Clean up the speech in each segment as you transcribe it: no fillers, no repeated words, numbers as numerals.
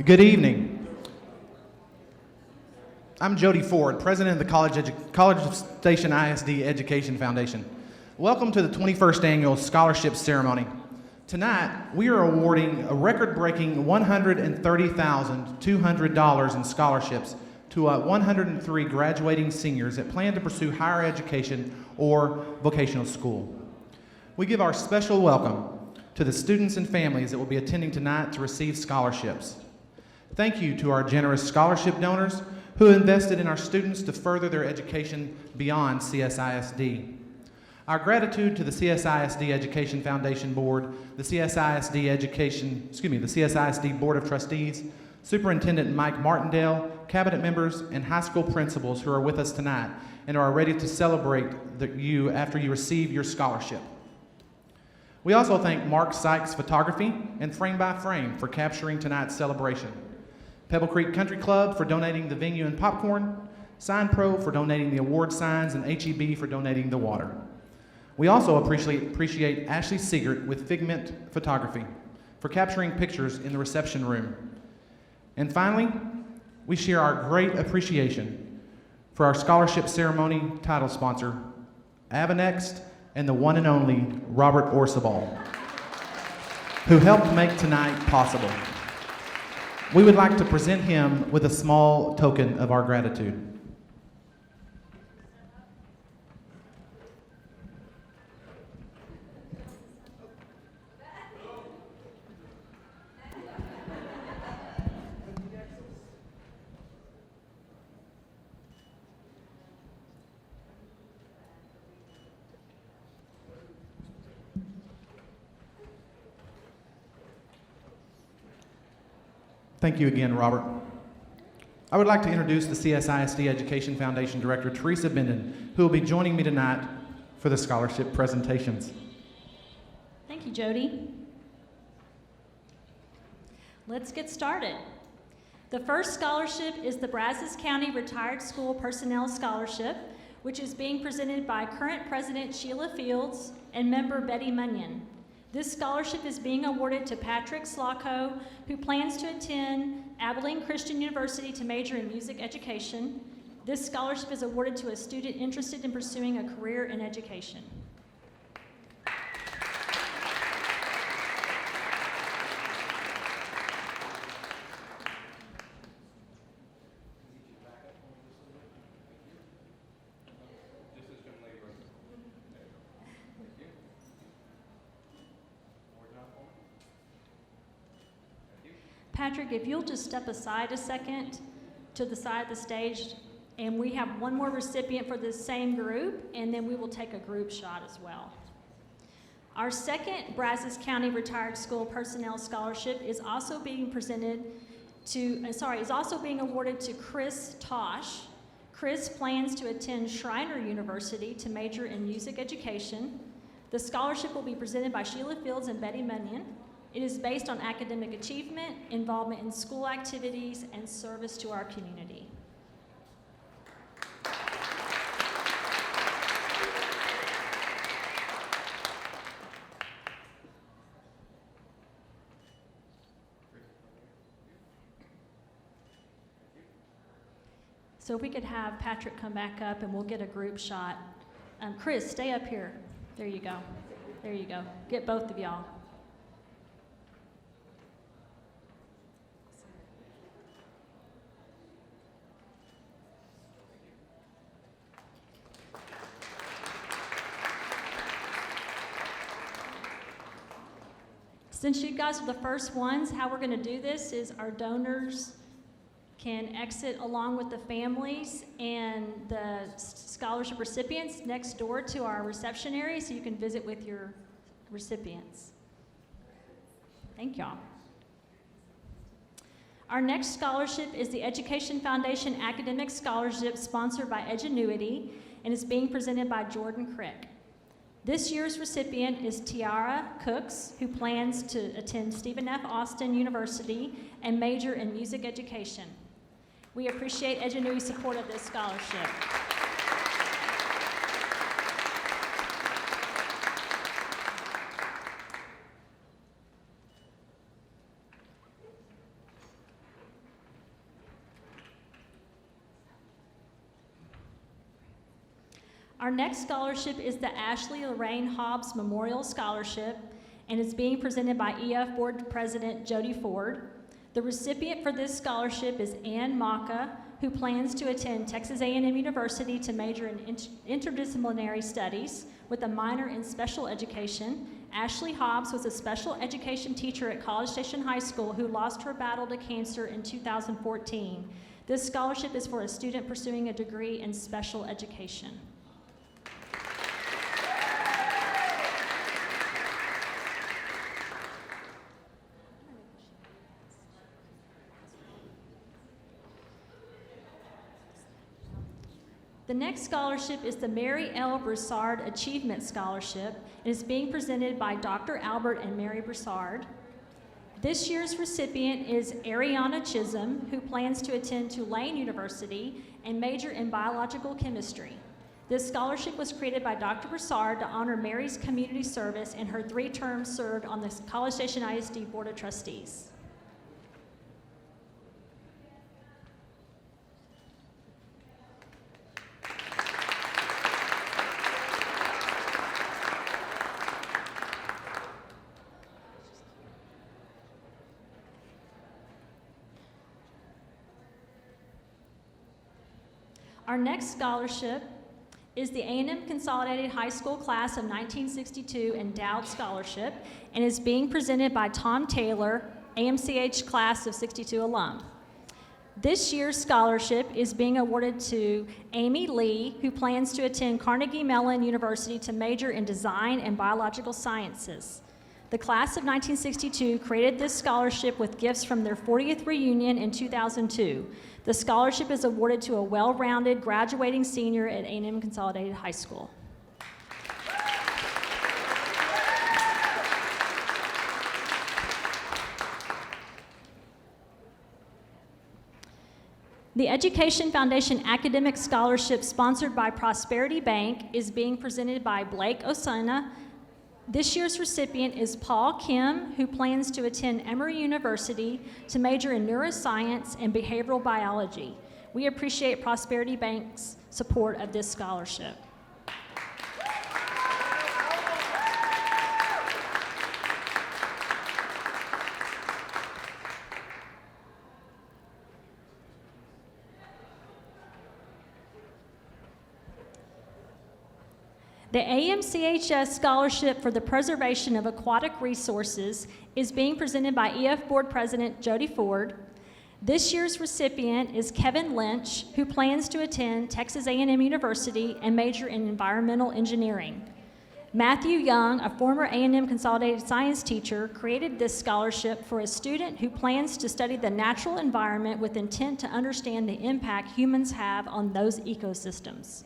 Good evening. I'm Jody Ford, president of the College Station ISD Education Foundation. Welcome to the 21st Annual Scholarship Ceremony. Tonight, we are awarding a record-breaking $130,200 in scholarships to 103 graduating seniors that plan to pursue higher education or vocational school. We give our special welcome to the students and families that will be attending tonight to receive scholarships. Thank you to our generous scholarship donors who invested in our students to further their education beyond CSISD. Our gratitude to the CSISD Education Foundation Board, the CSISD Board of Trustees, Superintendent Mike Martindale, cabinet members, and high school principals who are with us tonight and are ready to celebrate you after you receive your scholarship. We also thank Mark Sykes Photography and Frame by Frame for capturing tonight's celebration, Pebble Creek Country Club for donating the venue and popcorn, Sign Pro for donating the award signs, and HEB for donating the water. We also appreciate Ashley Siegert with Figment Photography for capturing pictures in the reception room. And finally, we share our great appreciation for our scholarship ceremony title sponsor, Avanext, and the one and only Robert Orsabal, who helped make tonight possible. We would like to present him with a small token of our gratitude. Thank you again, Robert. I would like to introduce the CSISD Education Foundation Director, Teresa Benden, who will be joining me tonight for the scholarship presentations. Thank you, Jody. Let's get started. The first scholarship is the Brazos County Retired School Personnel Scholarship, which is being presented by current President Sheila Fields and member Betty Munyon. This scholarship is being awarded to Patrick Slocco, who plans to attend Abilene Christian University to major in music education. This scholarship is awarded to a student interested in pursuing a career in education. Patrick, if you'll just step aside a second to the side of the stage, and we have one more recipient for this same group, and then we will take a group shot as well. Our second Brazos County Retired School Personnel Scholarship is also being awarded to Chris Tosh. Chris plans to attend Schreiner University to major in music education. The scholarship will be presented by Sheila Fields and Betty Munyon. It is based on academic achievement, involvement in school activities, and service to our community. So if we could have Patrick come back up and we'll get a group shot. Chris, stay up here. There you go. There you go. Get both of y'all. Since you guys are the first ones, how we're going to do this is our donors can exit along with the families and the scholarship recipients next door to our reception area so you can visit with your recipients. Thank y'all. Our next scholarship is the Education Foundation Academic Scholarship sponsored by Edgenuity and is being presented by Jordan Crick. This year's recipient is Tiara Cooks, who plans to attend Stephen F. Austin University and major in music education. We appreciate Edgenuity's support of this scholarship. Our next scholarship is the Ashley Lorraine Hobbs Memorial Scholarship, and is being presented by EF Board President Jody Ford. The recipient for this scholarship is Ann Maka, who plans to attend Texas A&M University to major in interdisciplinary studies with a minor in special education. Ashley Hobbs was a special education teacher at College Station High School who lost her battle to cancer in 2014. This scholarship is for a student pursuing a degree in special education. The next scholarship is the Mary L. Broussard Achievement Scholarship. It is being presented by Dr. Albert and Mary Broussard. This year's recipient is Ariana Chisholm, who plans to attend Tulane University and major in biological chemistry. This scholarship was created by Dr. Broussard to honor Mary's community service and her 3 terms served on the College Station ISD Board of Trustees. Our next scholarship is the A&M Consolidated High School Class of 1962 Endowed Scholarship, and is being presented by Tom Taylor, AMCH Class of 62 alum. This year's scholarship is being awarded to Amy Lee, who plans to attend Carnegie Mellon University to major in design and biological sciences. The class of 1962 created this scholarship with gifts from their 40th reunion in 2002. The scholarship is awarded to a well-rounded graduating senior at A&M Consolidated High School. The Education Foundation Academic Scholarship, sponsored by Prosperity Bank, is being presented by Blake Osuna. This year's recipient is Paul Kim, who plans to attend Emory University to major in neuroscience and behavioral biology. We appreciate Prosperity Bank's support of this scholarship. The AMCHS Scholarship for the Preservation of Aquatic Resources is being presented by EF Board President Jody Ford. This year's recipient is Kevin Lynch, who plans to attend Texas A&M University and major in environmental engineering. Matthew Young, a former A&M Consolidated Science teacher, created this scholarship for a student who plans to study the natural environment with intent to understand the impact humans have on those ecosystems.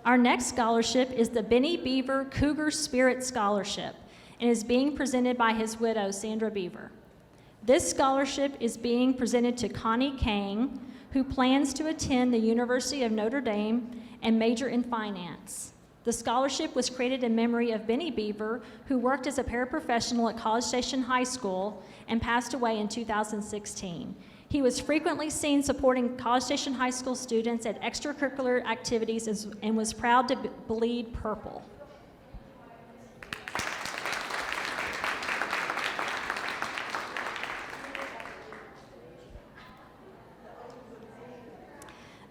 Our next scholarship is the Benny Beaver Cougar Spirit Scholarship, and is being presented by his widow, Sandra Beaver. This scholarship is being presented to Connie Kang, who plans to attend the University of Notre Dame and major in finance. The scholarship was created in memory of Benny Beaver, who worked as a paraprofessional at College Station High School and passed away in 2016. He was frequently seen supporting College Station High School students at extracurricular activities and was proud to bleed purple.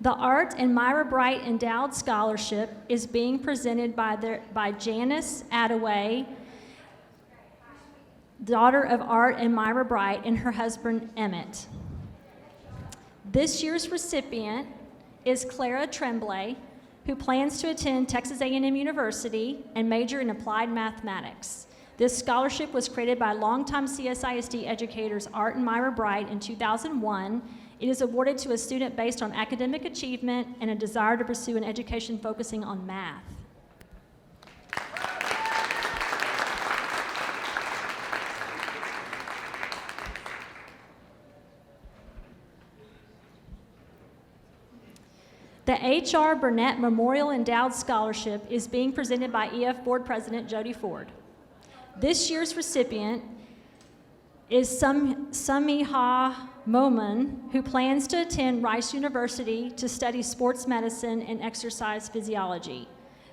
The Art and Myra Bright Endowed Scholarship is being presented by Janice Attaway, daughter of Art and Myra Bright, and her husband Emmett. This year's recipient is Clara Tremblay, who plans to attend Texas A&M University and major in applied mathematics. This scholarship was created by longtime CSISD educators Art and Myra Bright in 2001. It is awarded to a student based on academic achievement and a desire to pursue an education focusing on math. The H.R. Burnett Memorial Endowed Scholarship is being presented by EF Board President Jody Ford. This year's recipient is Samiha Moman, who plans to attend Rice University to study sports medicine and exercise physiology.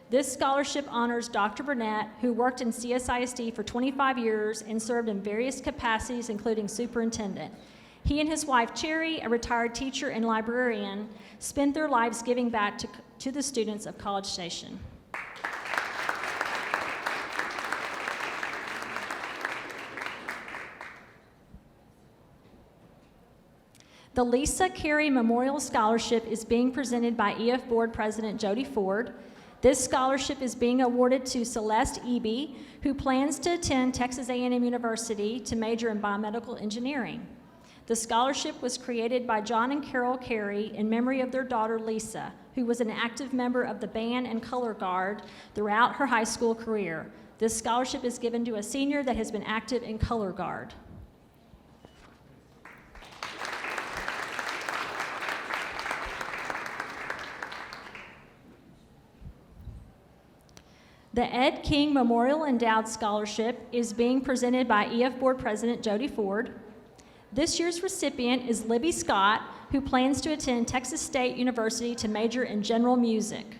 This scholarship honors Dr. Burnett, who worked in CSISD for 25 years and served in various capacities, including superintendent. He and his wife, Carey, a retired teacher and librarian, spent their lives giving back to the students of College Station. The Lisa Carey Memorial Scholarship is being presented by EF Board President Jody Ford. This scholarship is being awarded to Celeste Eby, who plans to attend Texas A&M University to major in biomedical engineering. The scholarship was created by John and Carol Carey in memory of their daughter Lisa, who was an active member of the band and color guard throughout her high school career. This scholarship is given to a senior that has been active in color guard. The Ed King Memorial Endowed Scholarship is being presented by EF Board President Jody Ford. This year's recipient is Libby Scott, who plans to attend Texas State University to major in general music.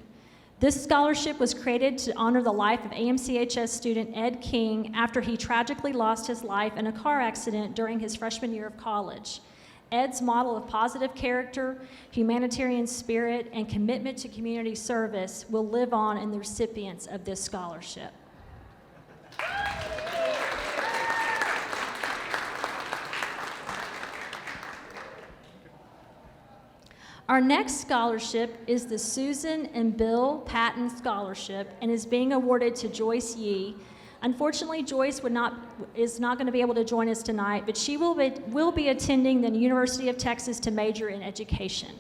This scholarship was created to honor the life of AMCHS student Ed King after he tragically lost his life in a car accident during his freshman year of college. Ed's model of positive character, humanitarian spirit, and commitment to community service will live on in the recipients of this scholarship. Our next scholarship is the Susan and Bill Patton Scholarship and is being awarded to Joyce Yee. Unfortunately, Joyce is not going to be able to join us tonight, but she will be attending the University of Texas to major in education.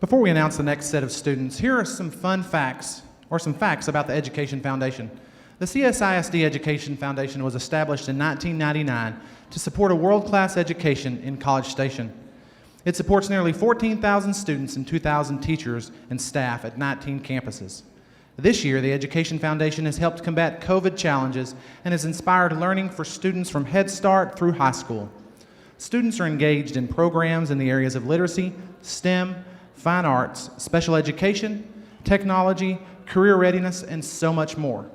Before we announce the next set of students, here are some fun facts, or some facts about the Education Foundation. The CSISD Education Foundation was established in 1999 to support a world-class education in College Station. It supports nearly 14,000 students and 2,000 teachers and staff at 19 campuses. This year, the Education Foundation has helped combat COVID challenges and has inspired learning for students from Head Start through high school. Students are engaged in programs in the areas of literacy, STEM, fine arts, special education, technology, career readiness, and so much more.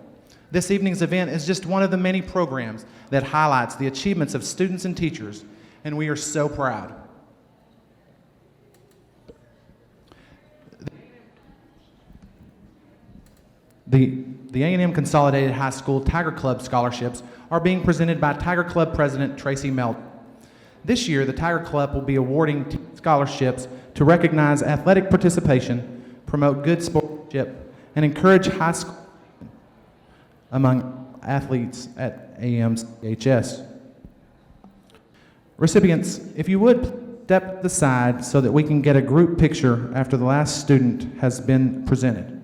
This evening's event is just one of the many programs that highlights the achievements of students and teachers, and we are so proud. The A&M Consolidated High School Tiger Club scholarships are being presented by Tiger Club President Tracy Melton. This year, the Tiger Club will be awarding scholarships to recognize athletic participation, promote good sportsmanship, and encourage high school among athletes at AMCHS. Recipients, if you would step to the side so that we can get a group picture after the last student has been presented.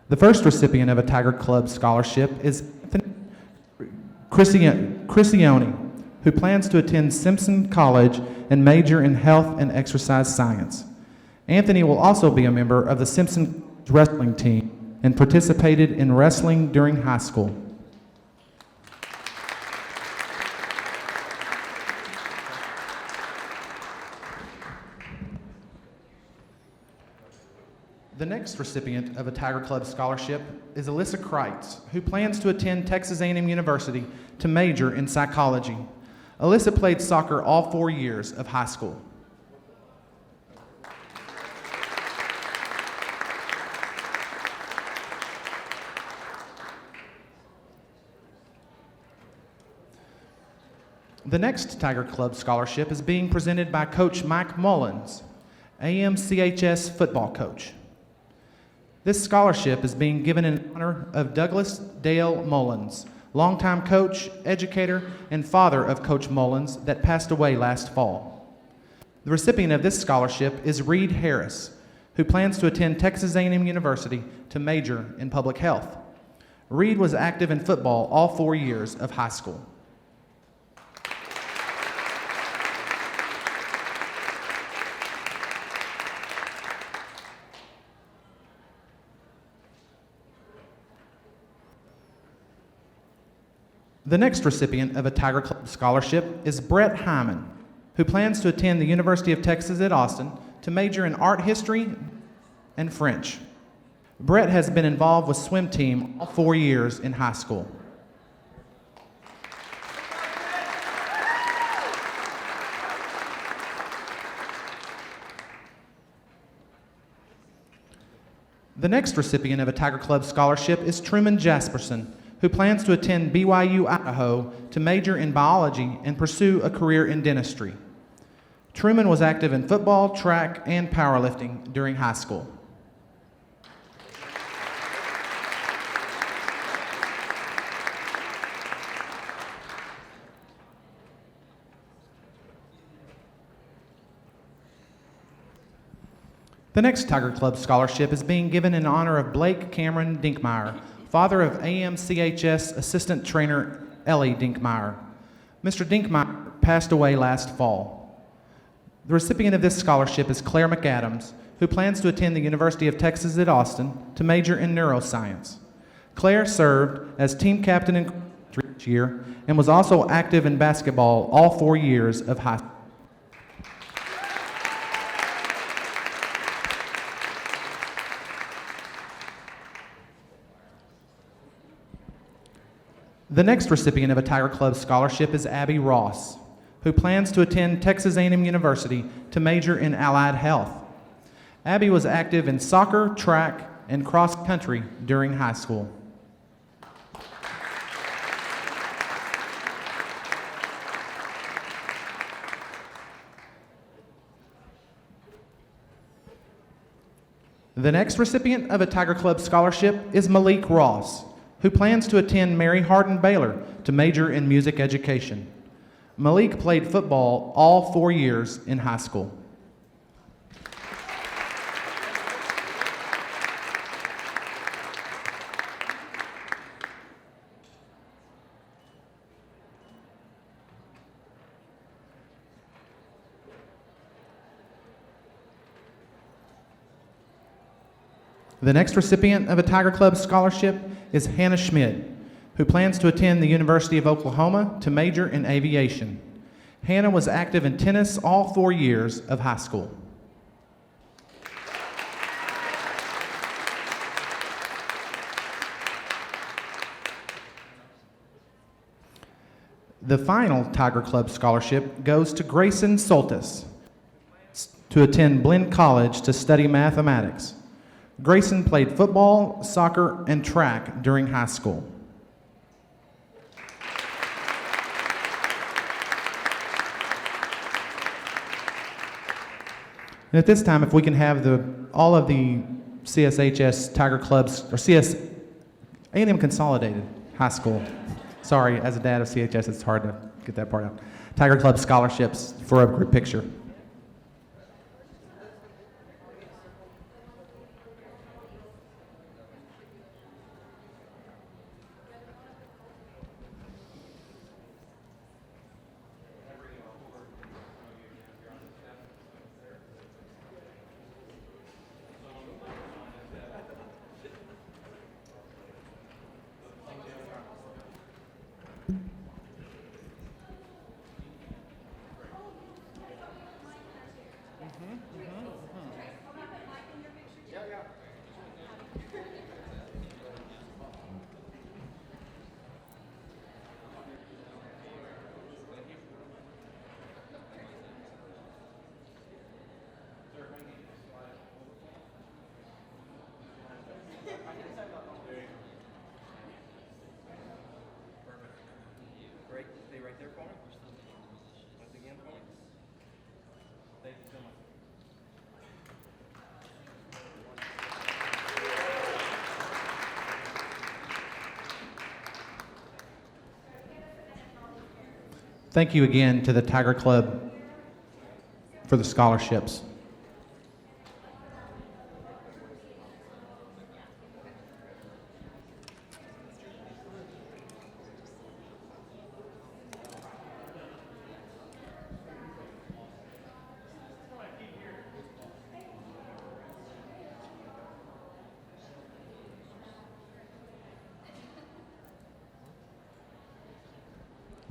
The first recipient of a Tiger Club scholarship is Anthony Crisione, who plans to attend Simpson College and major in health and exercise science. Anthony will also be a member of the Simpson wrestling team and participated in wrestling during high school. The next recipient of a Tiger Club scholarship is Alyssa Kreitz, who plans to attend Texas A&M University to major in psychology. Alyssa played soccer all 4 years of high school. The next Tiger Club scholarship is being presented by Coach Mike Mullins, AMCHS football coach. This scholarship is being given in honor of Douglas Dale Mullins, longtime coach, educator, and father of Coach Mullins that passed away last fall. The recipient of this scholarship is Reed Harris, who plans to attend Texas A&M University to major in public health. Reed was active in football all 4 years of high school. The next recipient of a Tiger Club scholarship is Brett Hyman, who plans to attend the University of Texas at Austin to major in art history and French. Brett has been involved with swim team all 4 years in high school. The next recipient of a Tiger Club scholarship is Truman Jasperson, who plans to attend BYU, Idaho to major in biology and pursue a career in dentistry. Truman was active in football, track, and powerlifting during high school. The next Tiger Club scholarship is being given in honor of Blake Cameron Dinkmeyer, father of AMCHS assistant trainer Ellie Dinkmeyer. Mr. Dinkmeyer passed away last fall. The recipient of this scholarship is Claire McAdams, who plans to attend the University of Texas at Austin to major in neuroscience. Claire served as team captain in each year and was also active in basketball all 4 years of high school. The next recipient of a Tiger Club scholarship is Abby Ross, who plans to attend Texas A&M University to major in allied health. Abby was active in soccer, track, and cross country during high school. The next recipient of a Tiger Club scholarship is Malik Ross, who plans to attend Mary Hardin Baylor to major in music education. Malik played football all 4 years in high school. The next recipient of a Tiger Club scholarship is Hannah Schmidt, who plans to attend the University of Oklahoma to major in aviation. Hannah was active in tennis all 4 years of high school. The final Tiger Club scholarship goes to Grayson Soltis to attend Blinn College to study mathematics. Grayson played football, soccer, and track during high school. And at this time, if we can have all of the CSHS Tiger Clubs, or A&M Consolidated High School. Sorry, as a dad of CHS, it's hard to get that part out. Tiger Club scholarships for a group picture. Thank you again to the Tiger Club for the scholarships.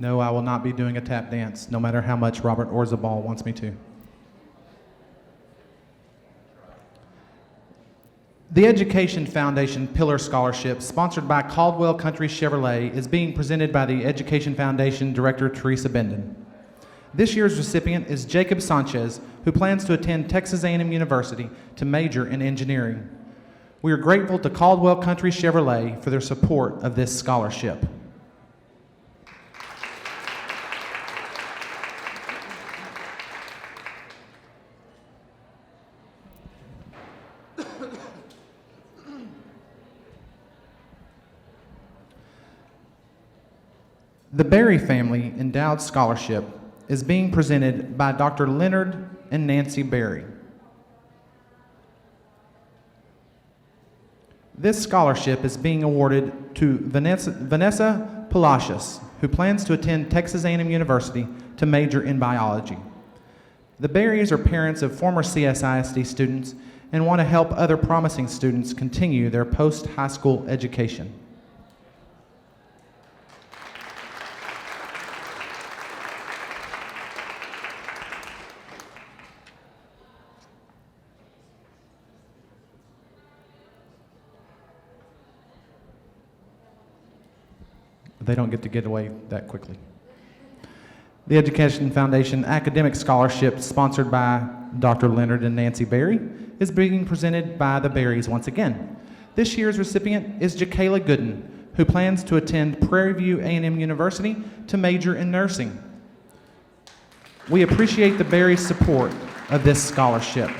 No, I will not be doing a tap dance, no matter how much Robert Orzabal wants me to. The Education Foundation Pillar Scholarship, sponsored by Caldwell Country Chevrolet, is being presented by the Education Foundation Director Teresa Benden. This year's recipient is Jacob Sanchez, who plans to attend Texas A&M University to major in engineering. We are grateful to Caldwell Country Chevrolet for their support of this scholarship. The Berry Family Endowed Scholarship is being presented by Dr. Leonard and Nancy Berry. This scholarship is being awarded to Vanessa Palacios, who plans to attend Texas A&M University to major in biology. The Berries are parents of former CSISD students and want to help other promising students continue their post-high school education. They don't get away that quickly. The Education Foundation Academic Scholarship, sponsored by Dr. Leonard and Nancy Berry, is being presented by the Berries once again. This year's recipient is Jakayla Gooden, who plans to attend Prairie View A&M University to major in nursing. We appreciate the Berries' support of this scholarship.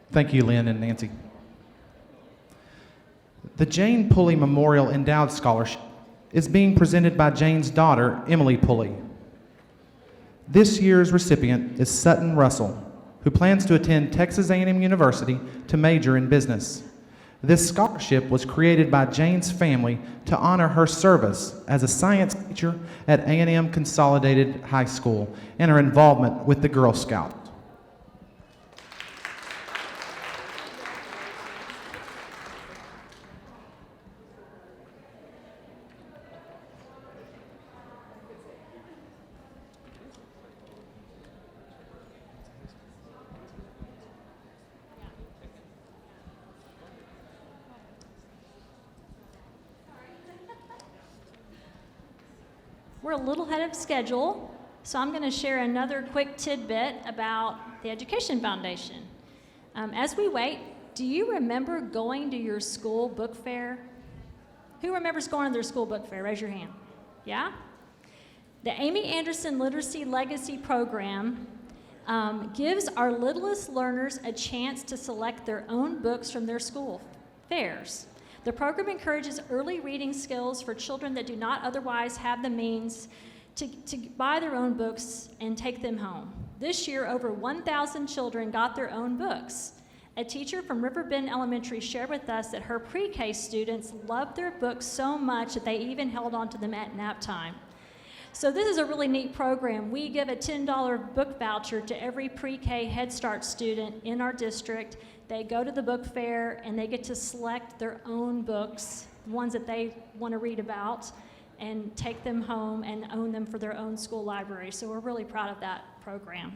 Thank you, Lynn and Nancy. The Jane Pulley Memorial Endowed Scholarship is being presented by Jane's daughter, Emily Pulley. This year's recipient is Sutton Russell, who plans to attend Texas A&M University to major in business. This scholarship was created by Jane's family to honor her service as a science teacher at A&M Consolidated High School and her involvement with the Girl Scouts. We're a little ahead of schedule, so I'm going to share another quick tidbit about the Education Foundation. As we wait, do you remember going to your school book fair? Who remembers going to their school book fair? Raise your hand. Yeah? The Amy Anderson Literacy Legacy Program gives our littlest learners a chance to select their own books from their school fairs. The program encourages early reading skills for children that do not otherwise have the means to buy their own books and take them home. This year, over 1,000 children got their own books. A teacher from Riverbend Elementary shared with us that her pre-K students loved their books so much that they even held on to them at nap time. So this is a really neat program. We give a $10 book voucher to every pre-K Head Start student in our district. They go to the book fair and they get to select their own books, ones that they want to read about, and take them home and own them for their own school library. So we're really proud of that program.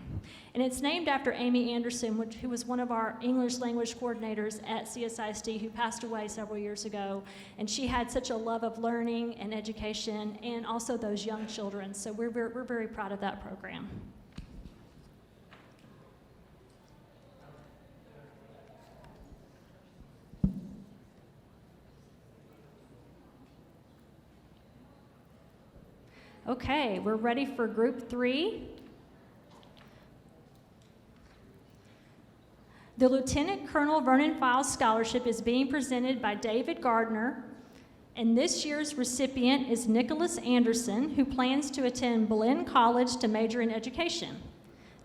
And it's named after Amy Anderson, who was one of our English language coordinators at CSISD, who passed away several years ago. And she had such a love of learning and education and also those young children. So we're very proud of that program. Okay, we're ready for group 3. The Lieutenant Colonel Vernon Files Scholarship is being presented by David Gardner, And this year's recipient is Nicholas Anderson, who plans to attend Blinn College to major in education.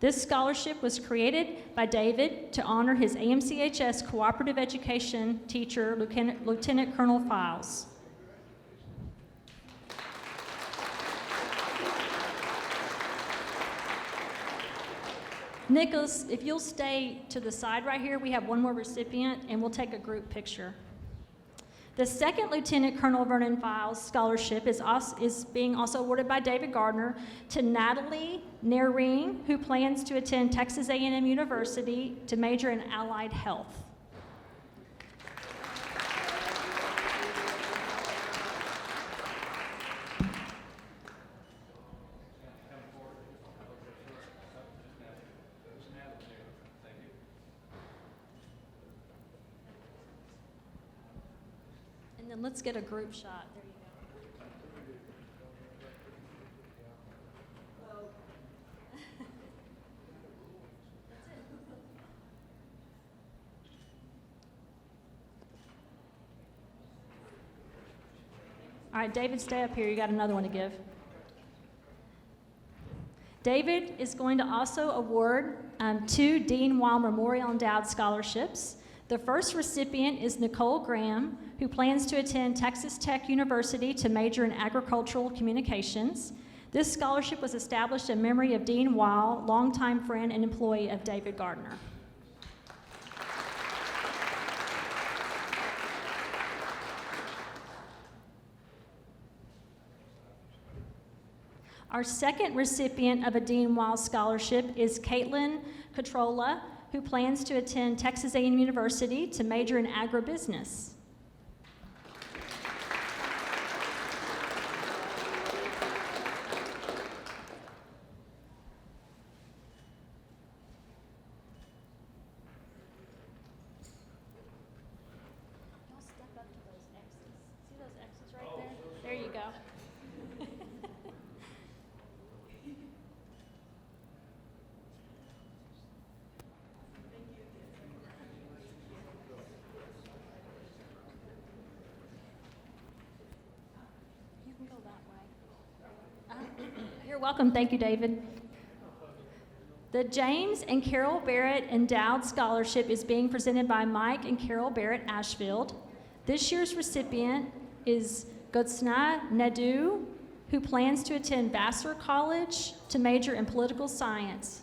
This scholarship was created by David to honor his AMCHS cooperative education teacher, Lieutenant Colonel Files. Nicholas, if you'll stay to the side right here, we have one more recipient, and we'll take a group picture. The second Lieutenant Colonel Vernon Files Scholarship is being also awarded by David Gardner to Natalie Nerring, who plans to attend Texas A&M University to major in allied health. And then let's get a group shot. There you go. All right, David, stay up here. You got another one to give. David is going to also award 2 Dean Weil Memorial Endowed Scholarships. The first recipient is Nicole Graham, who plans to attend Texas Tech University to major in agricultural communications. This scholarship was established in memory of Dean Weil, longtime friend and employee of David Gardner. Our second recipient of a Dean Weil Scholarship is Caitlin Catrola, who plans to attend Texas A&M University to major in agribusiness. Y'all step up to those X's. See those X's right there? There you go. You're welcome. Thank you, David. The James and Carol Barrett Endowed Scholarship is being presented by Mike and Carol Barrett Ashfield. This year's recipient is Godsna Nadu, who plans to attend Vassar College to major in political science.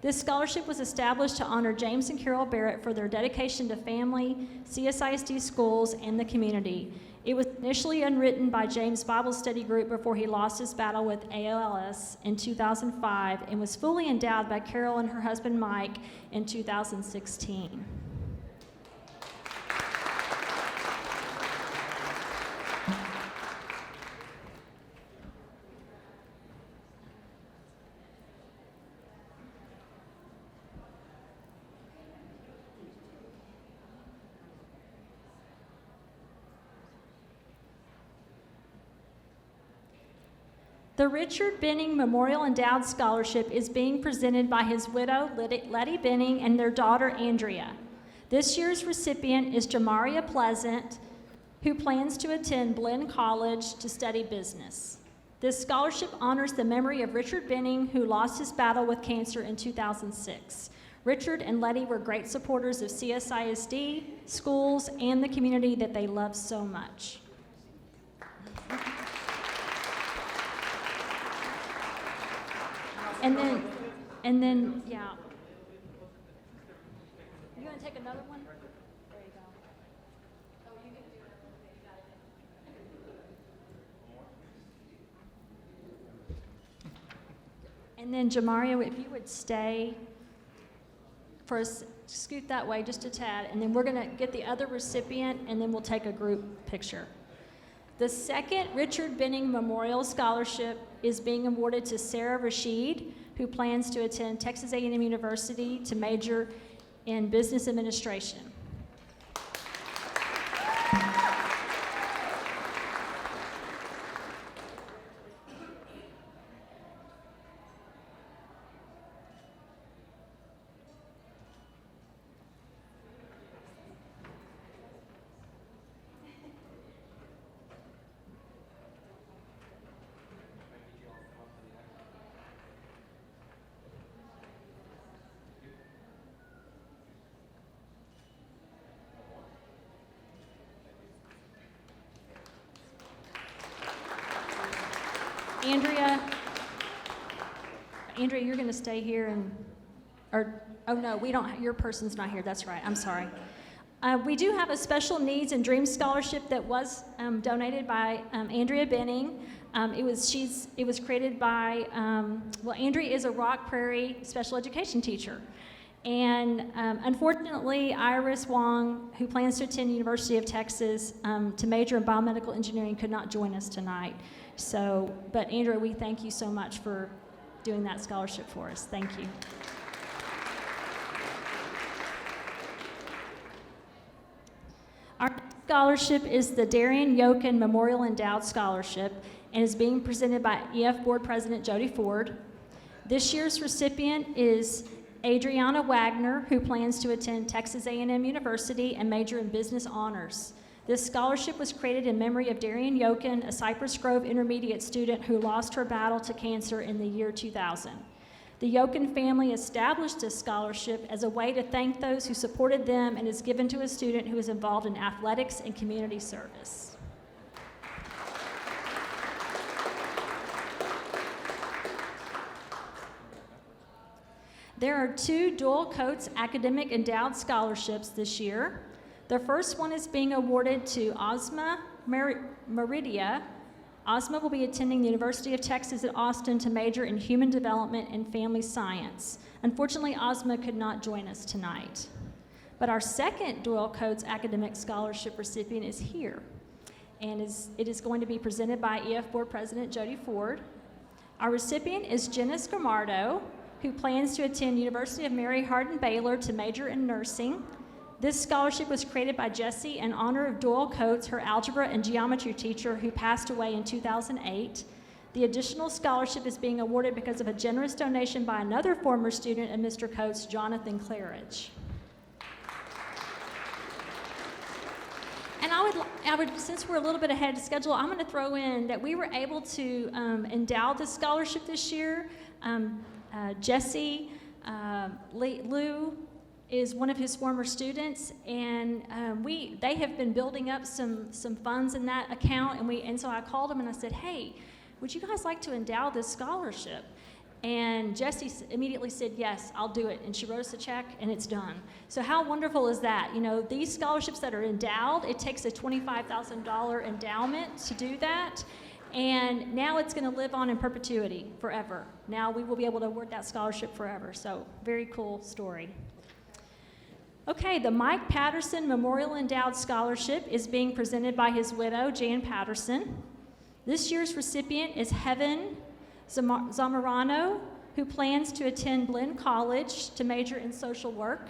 This scholarship was established to honor James and Carol Barrett for their dedication to family, CSISD schools, and the community. It was initially underwritten by James' Bible Study Group before he lost his battle with ALS in 2005 and was fully endowed by Carol and her husband Mike in 2016. The Richard Benning Memorial Endowed Scholarship is being presented by his widow, Letty Benning, and their daughter, Andrea. This year's recipient is Jamaria Pleasant, who plans to attend Blinn College to study business. This scholarship honors the memory of Richard Benning, who lost his battle with cancer in 2006. Richard and Letty were great supporters of CSISD, schools, and the community that they love so much. And then, yeah. You want to take another one? There you go. Oh, you can do it. And then, Jamaria, if you would stay for us, scoot that way just a tad, and then we're going to get the other recipient, and then we'll take a group picture. The second Richard Benning Memorial Scholarship is being awarded to Sarah Rashid, who plans to attend Texas A&M University to major in business administration. Andrea, you're going to stay here oh no, we don't, your person's not here, that's right, I'm sorry. We do have a Special Needs and Dreams Scholarship that was donated by Andrea Benning. It was created by, Andrea is a Rock Prairie special education teacher. And unfortunately, Iris Wong, who plans to attend University of Texas to major in biomedical engineering, could not join us tonight. So, but Andrea, we thank you so much for doing that scholarship for us. Thank you. Our scholarship is the Darian Yokin Memorial Endowed Scholarship and is being presented by EF Board President Jody Ford. This year's recipient is Adriana Wagner, who plans to attend Texas A&M University and major in business honors. This scholarship was created in memory of Darian Yokin, a Cypress Grove intermediate student who lost her battle to cancer in the year 2000. The Yokin family established this scholarship as a way to thank those who supported them and is given to a student who is involved in athletics and community service. There are 2 Dual Coats Academic Endowed Scholarships this year. The first one is being awarded to Ozma Meridia. Ozma will be attending the University of Texas at Austin to major in Human Development and Family Science. Unfortunately, Ozma could not join us tonight. But our second Dual Coats Academic Scholarship recipient is here, and it is going to be presented by EF Board President Jody Ford. Our recipient is Janice Gamardo, who plans to attend University of Mary Hardin Baylor to major in nursing. This scholarship was created by Jessie in honor of Doyle Coates, her algebra and geometry teacher who passed away in 2008. The additional scholarship is being awarded because of a generous donation by another former student of Mr. Coates, Jonathan Claridge. And I would, since we're a little bit ahead of schedule, I'm going to throw in that we were able to endow this scholarship this year. Jesse Lou is one of his former students, and they have been building up some funds in that account, and so I called him and I said, hey, would you guys like to endow this scholarship? And Jessie immediately said, yes, I'll do it, and she wrote us a check, and it's done. So how wonderful is that? You know, these scholarships that are endowed, it takes a $25,000 endowment to do that, and now it's going to live on in perpetuity forever. Now we will be able to award that scholarship forever, so very cool story. Okay, the Mike Patterson Memorial Endowed Scholarship is being presented by his widow, Jan Patterson. This year's recipient is Heaven Zamorano, who plans to attend Blinn College to major in social work.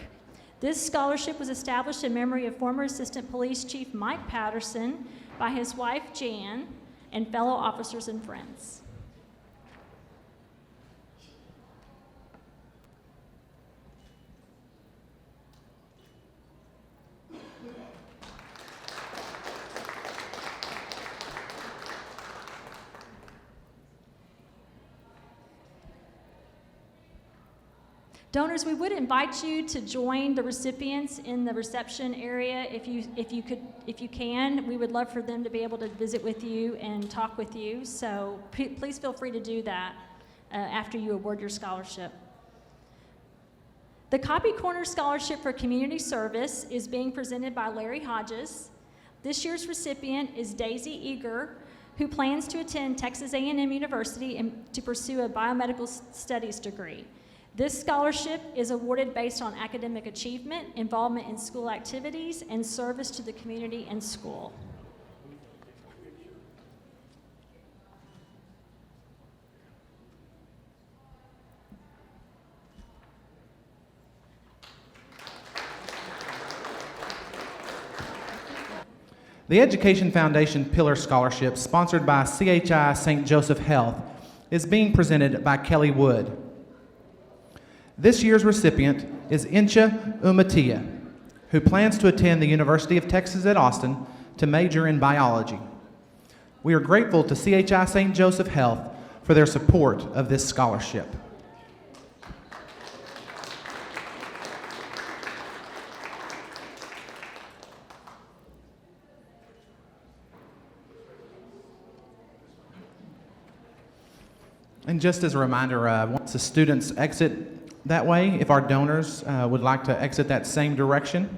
This scholarship was established in memory of former Assistant Police Chief Mike Patterson by his wife, Jan, and fellow officers and friends. Donors, we would invite you to join the recipients in the reception area if you can. We would love for them to be able to visit with you and talk with you. So please feel free to do that after you award your scholarship. The Copy Corner Scholarship for Community Service is being presented by Larry Hodges. This year's recipient is Daisy Eager, who plans to attend Texas A&M University and to pursue a biomedical studies degree. This scholarship is awarded based on academic achievement, involvement in school activities, and service to the community and school. The Education Foundation Pillar Scholarship, sponsored by CHI St. Joseph Health, is being presented by Kelly Wood. This year's recipient is Incha Umatia, who plans to attend the University of Texas at Austin to major in biology. We are grateful to CHI St. Joseph Health for their support of this scholarship. And just as a reminder, once the students exit that way, if our donors would like to exit that same direction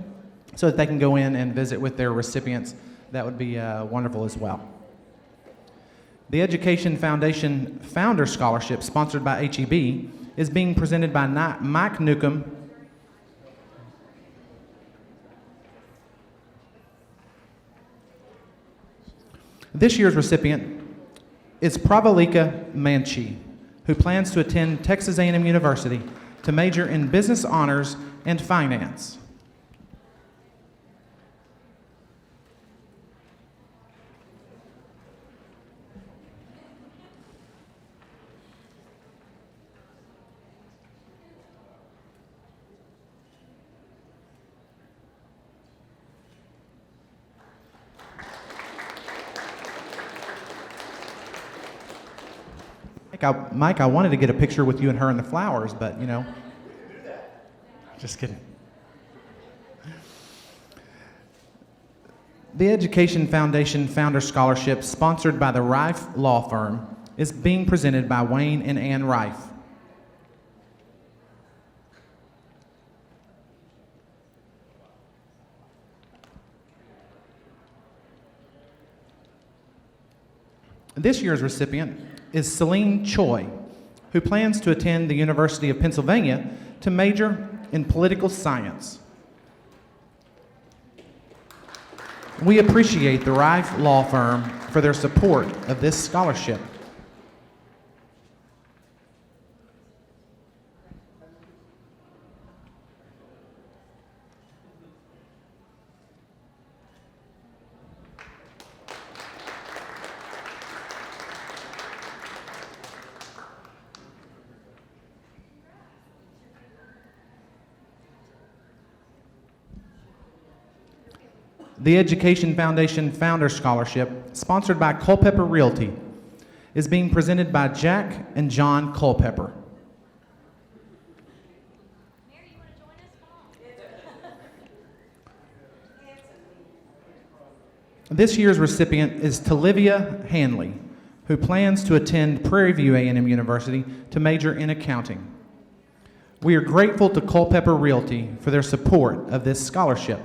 so that they can go in and visit with their recipients, that would be wonderful as well. The Education Foundation Founder Scholarship, sponsored by HEB, is being presented by Mike Newcomb. This year's recipient is Pravalika Manchi, who plans to attend Texas A&M University to major in business honors and finance. Mike, I wanted to get a picture with you and her and the flowers, but, you know. Just kidding. The Education Foundation Founder Scholarship, sponsored by the Rife Law Firm, is being presented by Wayne and Ann Rife. This year's recipient is Celine Choi, who plans to attend the University of Pennsylvania to major in political science. We appreciate the Rife Law Firm for their support of this scholarship. The Education Foundation Founder Scholarship, sponsored by Culpepper Realty, is being presented by Jack and John Culpepper. Mary, you want to join us? Come on. This year's recipient is Talivia Hanley, who plans to attend Prairie View A&M University to major in accounting. We are grateful to Culpepper Realty for their support of this scholarship.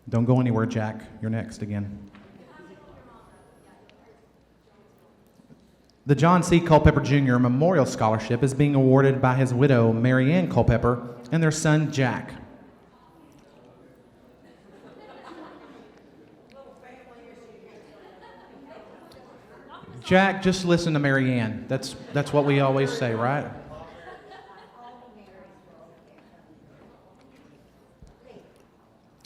Don't go anywhere, Jack. You're next again. The John C. Culpepper Jr. Memorial Scholarship is being awarded by his widow, Mary Ann Culpepper, and their son, Jack. Jack, just listen to Mary Ann. That's what we always say, right?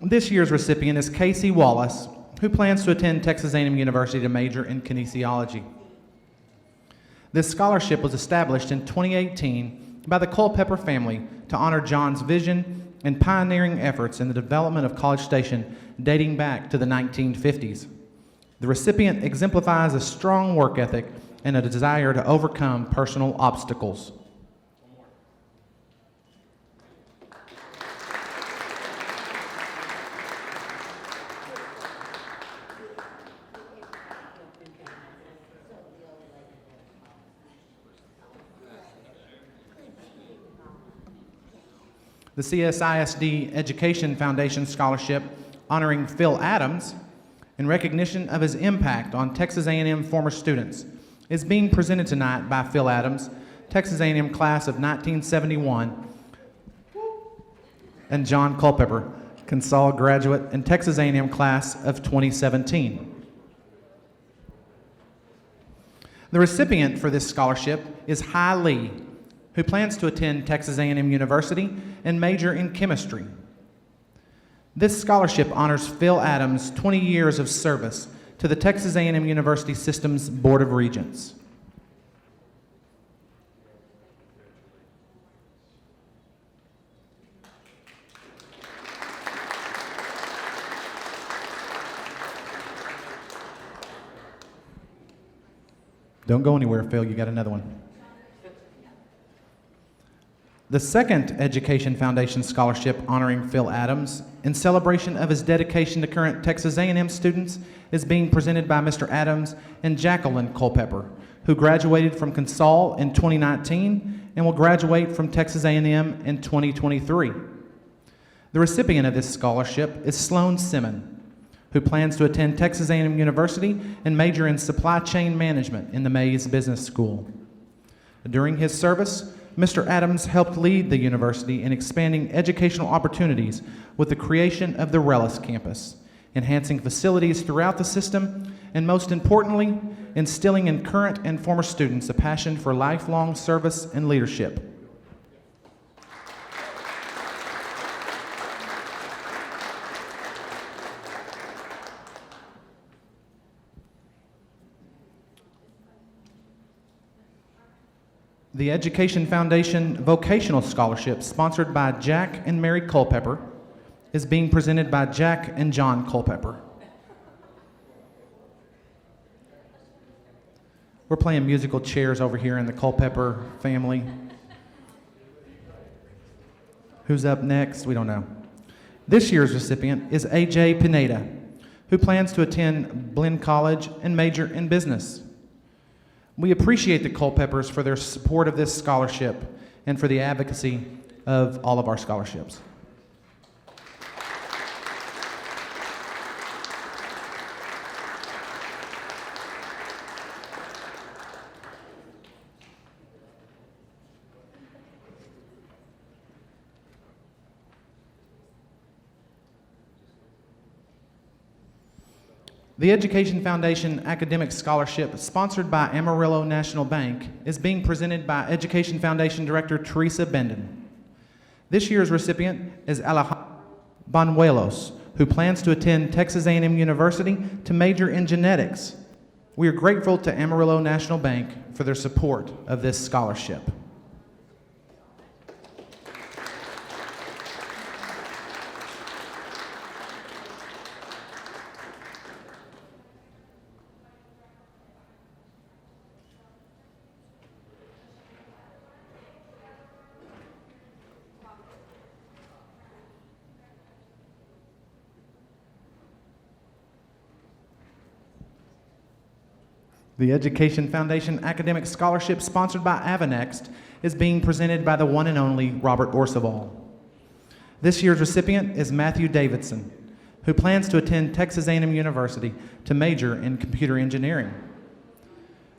This year's recipient is Casey Wallace, who plans to attend Texas A&M University to major in kinesiology. This scholarship was established in 2018 by the Culpepper family to honor John's vision and pioneering efforts in the development of College Station dating back to the 1950s. The recipient exemplifies a strong work ethic and a desire to overcome personal obstacles. The CSISD Education Foundation Scholarship honoring Phil Adams in recognition of his impact on Texas A&M former students is being presented tonight by Phil Adams, Texas A&M class of 1971, and John Culpepper, Consol graduate and Texas A&M class of 2017. The recipient for this scholarship is Hai Lee, who plans to attend Texas A&M University and major in chemistry. This scholarship honors Phil Adams' 20 years of service to the Texas A&M University System's Board of Regents. Don't go anywhere, Phil. You got another one. The second Education Foundation Scholarship honoring Phil Adams in celebration of his dedication to current Texas A&M students is being presented by Mr. Adams and Jacqueline Culpepper, who graduated from Consol in 2019 and will graduate from Texas A&M in 2023. The recipient of this scholarship is Sloan Simmon, who plans to attend Texas A&M University and major in supply chain management in the Mays Business School. During his service, Mr. Adams helped lead the university in expanding educational opportunities with the creation of the Rellis campus, enhancing facilities throughout the system, and most importantly, instilling in current and former students a passion for lifelong service and leadership. The Education Foundation Vocational Scholarship, sponsored by Jack and Mary Culpepper, is being presented by Jack and John Culpepper. We're playing musical chairs over here in the Culpepper family. Who's up next? We don't know. This year's recipient is A.J. Pineda, who plans to attend Blinn College and major in business. We appreciate the Culpeppers for their support of this scholarship and for the advocacy of all of our scholarships. The Education Foundation Academic Scholarship, sponsored by Amarillo National Bank, is being presented by Education Foundation Director Teresa Benden. This year's recipient is Alejandro Banuelos, who plans to attend Texas A&M University to major in genetics. We are grateful to Amarillo National Bank for their support of this scholarship. The Education Foundation Academic Scholarship, sponsored by Avanext, is being presented by the one and only Robert Orseval. This year's recipient is Matthew Davidson, who plans to attend Texas A&M University to major in computer engineering.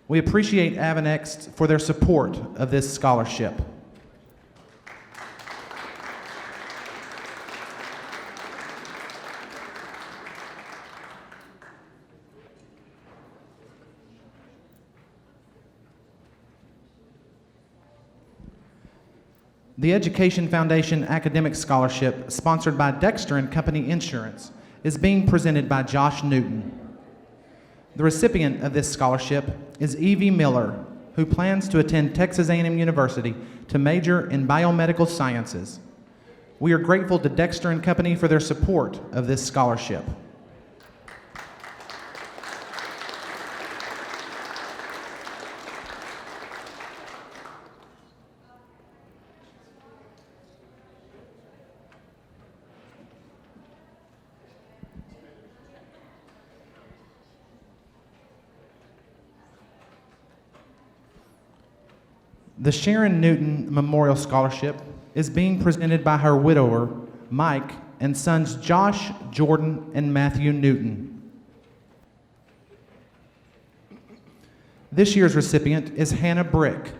We appreciate Avanext for their support of this scholarship. The Education Foundation Academic Scholarship, sponsored by Dexter and Company Insurance, is being presented by Josh Newton. The recipient of this scholarship is Evie Miller, who plans to attend Texas A&M University to major in biomedical sciences. We are grateful to Dexter and Company for their support of this scholarship. The Sharon Newton Memorial Scholarship is being presented by her widower, Mike, and sons Josh, Jordan, and Matthew Newton. This year's recipient is Hannah Brick,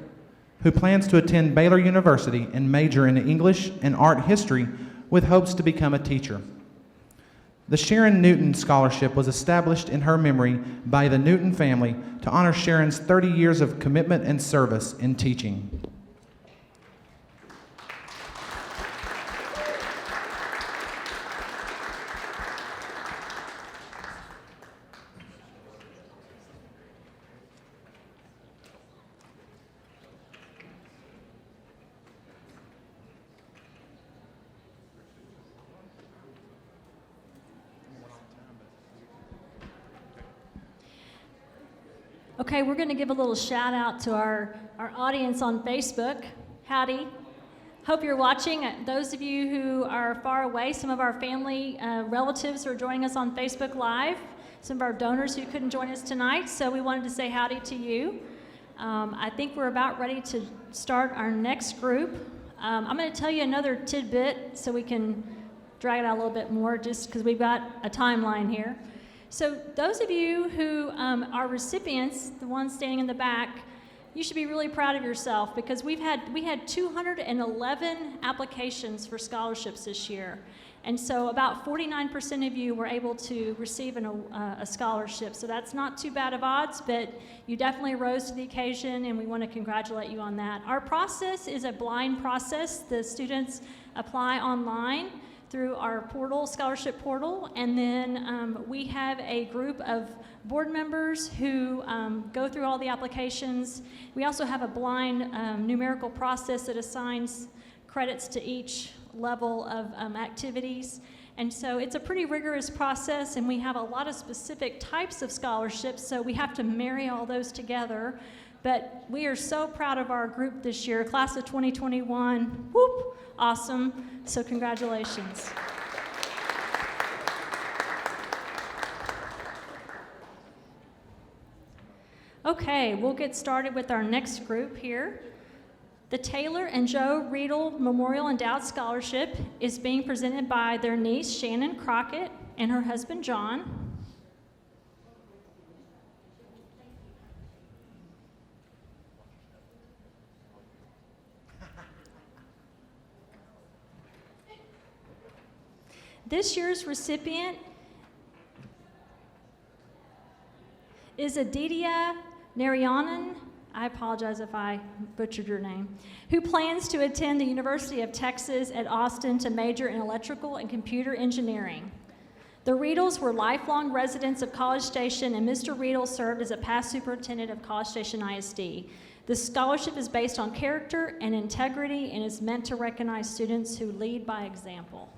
who plans to attend Baylor University and major in English and art history with hopes to become a teacher. The Sharon Newton Scholarship was established in her memory by the Newton family to honor Sharon's 30 years of commitment and service in teaching. Okay, we're going to give a little shout out to our audience on Facebook. Howdy. Hope you're watching. Those of you who are far away, some of our family relatives are joining us on Facebook Live, some of our donors who couldn't join us tonight, so we wanted to say howdy to you. I think we're about ready to start our next group. I'm going to tell you another tidbit so we can drag it out a little bit more, just because we've got a timeline here. So those of you who are recipients, the ones standing in the back, you should be really proud of yourself, because we had 211 applications for scholarships this year. And so about 49% of you were able to receive a scholarship. So that's not too bad of odds, but you definitely rose to the occasion, and we want to congratulate you on that. Our process is a blind process. The students apply online through our portal, scholarship portal, and then we have a group of board members who go through all the applications. We also have a blind numerical process that assigns credits to each level of activities. And so it's a pretty rigorous process, and we have a lot of specific types of scholarships, so we have to marry all those together. But we are so proud of our group this year, class of 2021, whoop, awesome, so congratulations. Okay, we'll get started with our next group here. The Taylor and Joe Riedel Memorial Endowed Scholarship is being presented by their niece, Shannon Crockett, and her husband, John. This year's recipient is Aditya Narayanan, I apologize if I butchered your name, who plans to attend the University of Texas at Austin to major in electrical and computer engineering. The Riedels were lifelong residents of College Station, and Mr. Riedel served as a past superintendent of College Station ISD. The scholarship is based on character and integrity and is meant to recognize students who lead by example.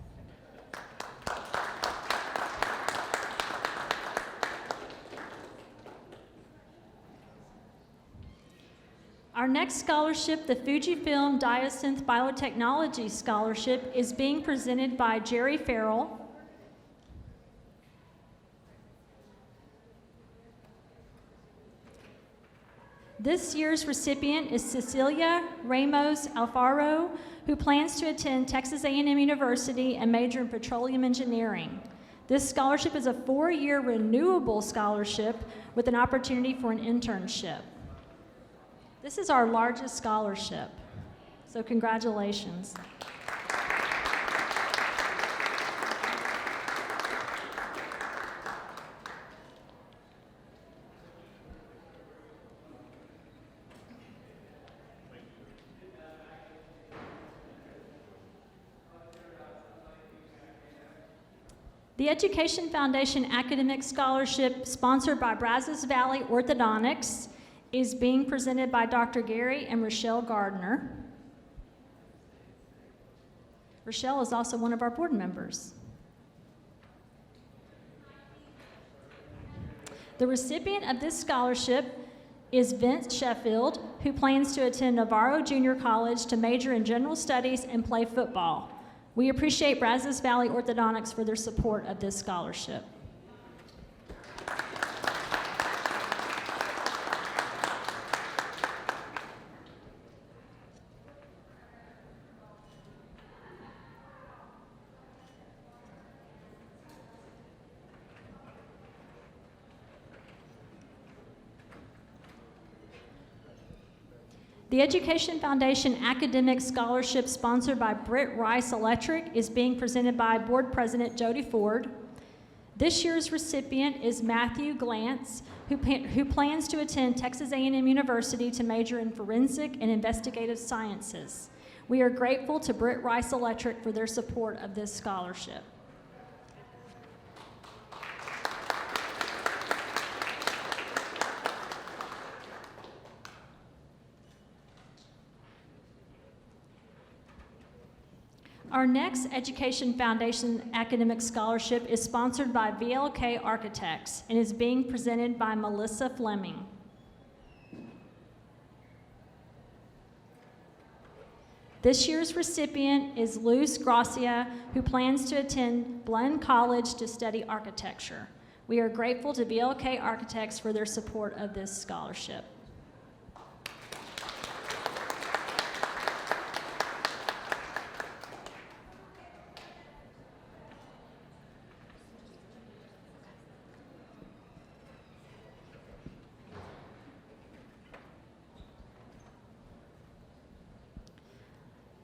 Our next scholarship, the Fujifilm Diosynth Biotechnology Scholarship, is being presented by Jerry Farrell. This year's recipient is Cecilia Ramos Alfaro, who plans to attend Texas A&M University and major in petroleum engineering. This scholarship is a 4-year renewable scholarship with an opportunity for an internship. This is our largest scholarship, so congratulations. The Education Foundation Academic Scholarship, sponsored by Brazos Valley Orthodontics, is being presented by Dr. Gary and Rochelle Gardner. Rochelle is also one of our board members. The recipient of this scholarship is Vince Sheffield, who plans to attend Navarro Junior College to major in general studies and play football. We appreciate Brazos Valley Orthodontics for their support of this scholarship. The Education Foundation Academic Scholarship, sponsored by Britt Rice Electric, is being presented by Board President Jody Ford. This year's recipient is Matthew Glantz, who plans to attend Texas A&M University to major in forensic and investigative sciences. We are grateful to Britt Rice Electric for their support of this scholarship. Our next Education Foundation Academic Scholarship is sponsored by VLK Architects and is being presented by Melissa Fleming. This year's recipient is Luz Gracia, who plans to attend Blinn College to study architecture. We are grateful to BLK Architects for their support of this scholarship.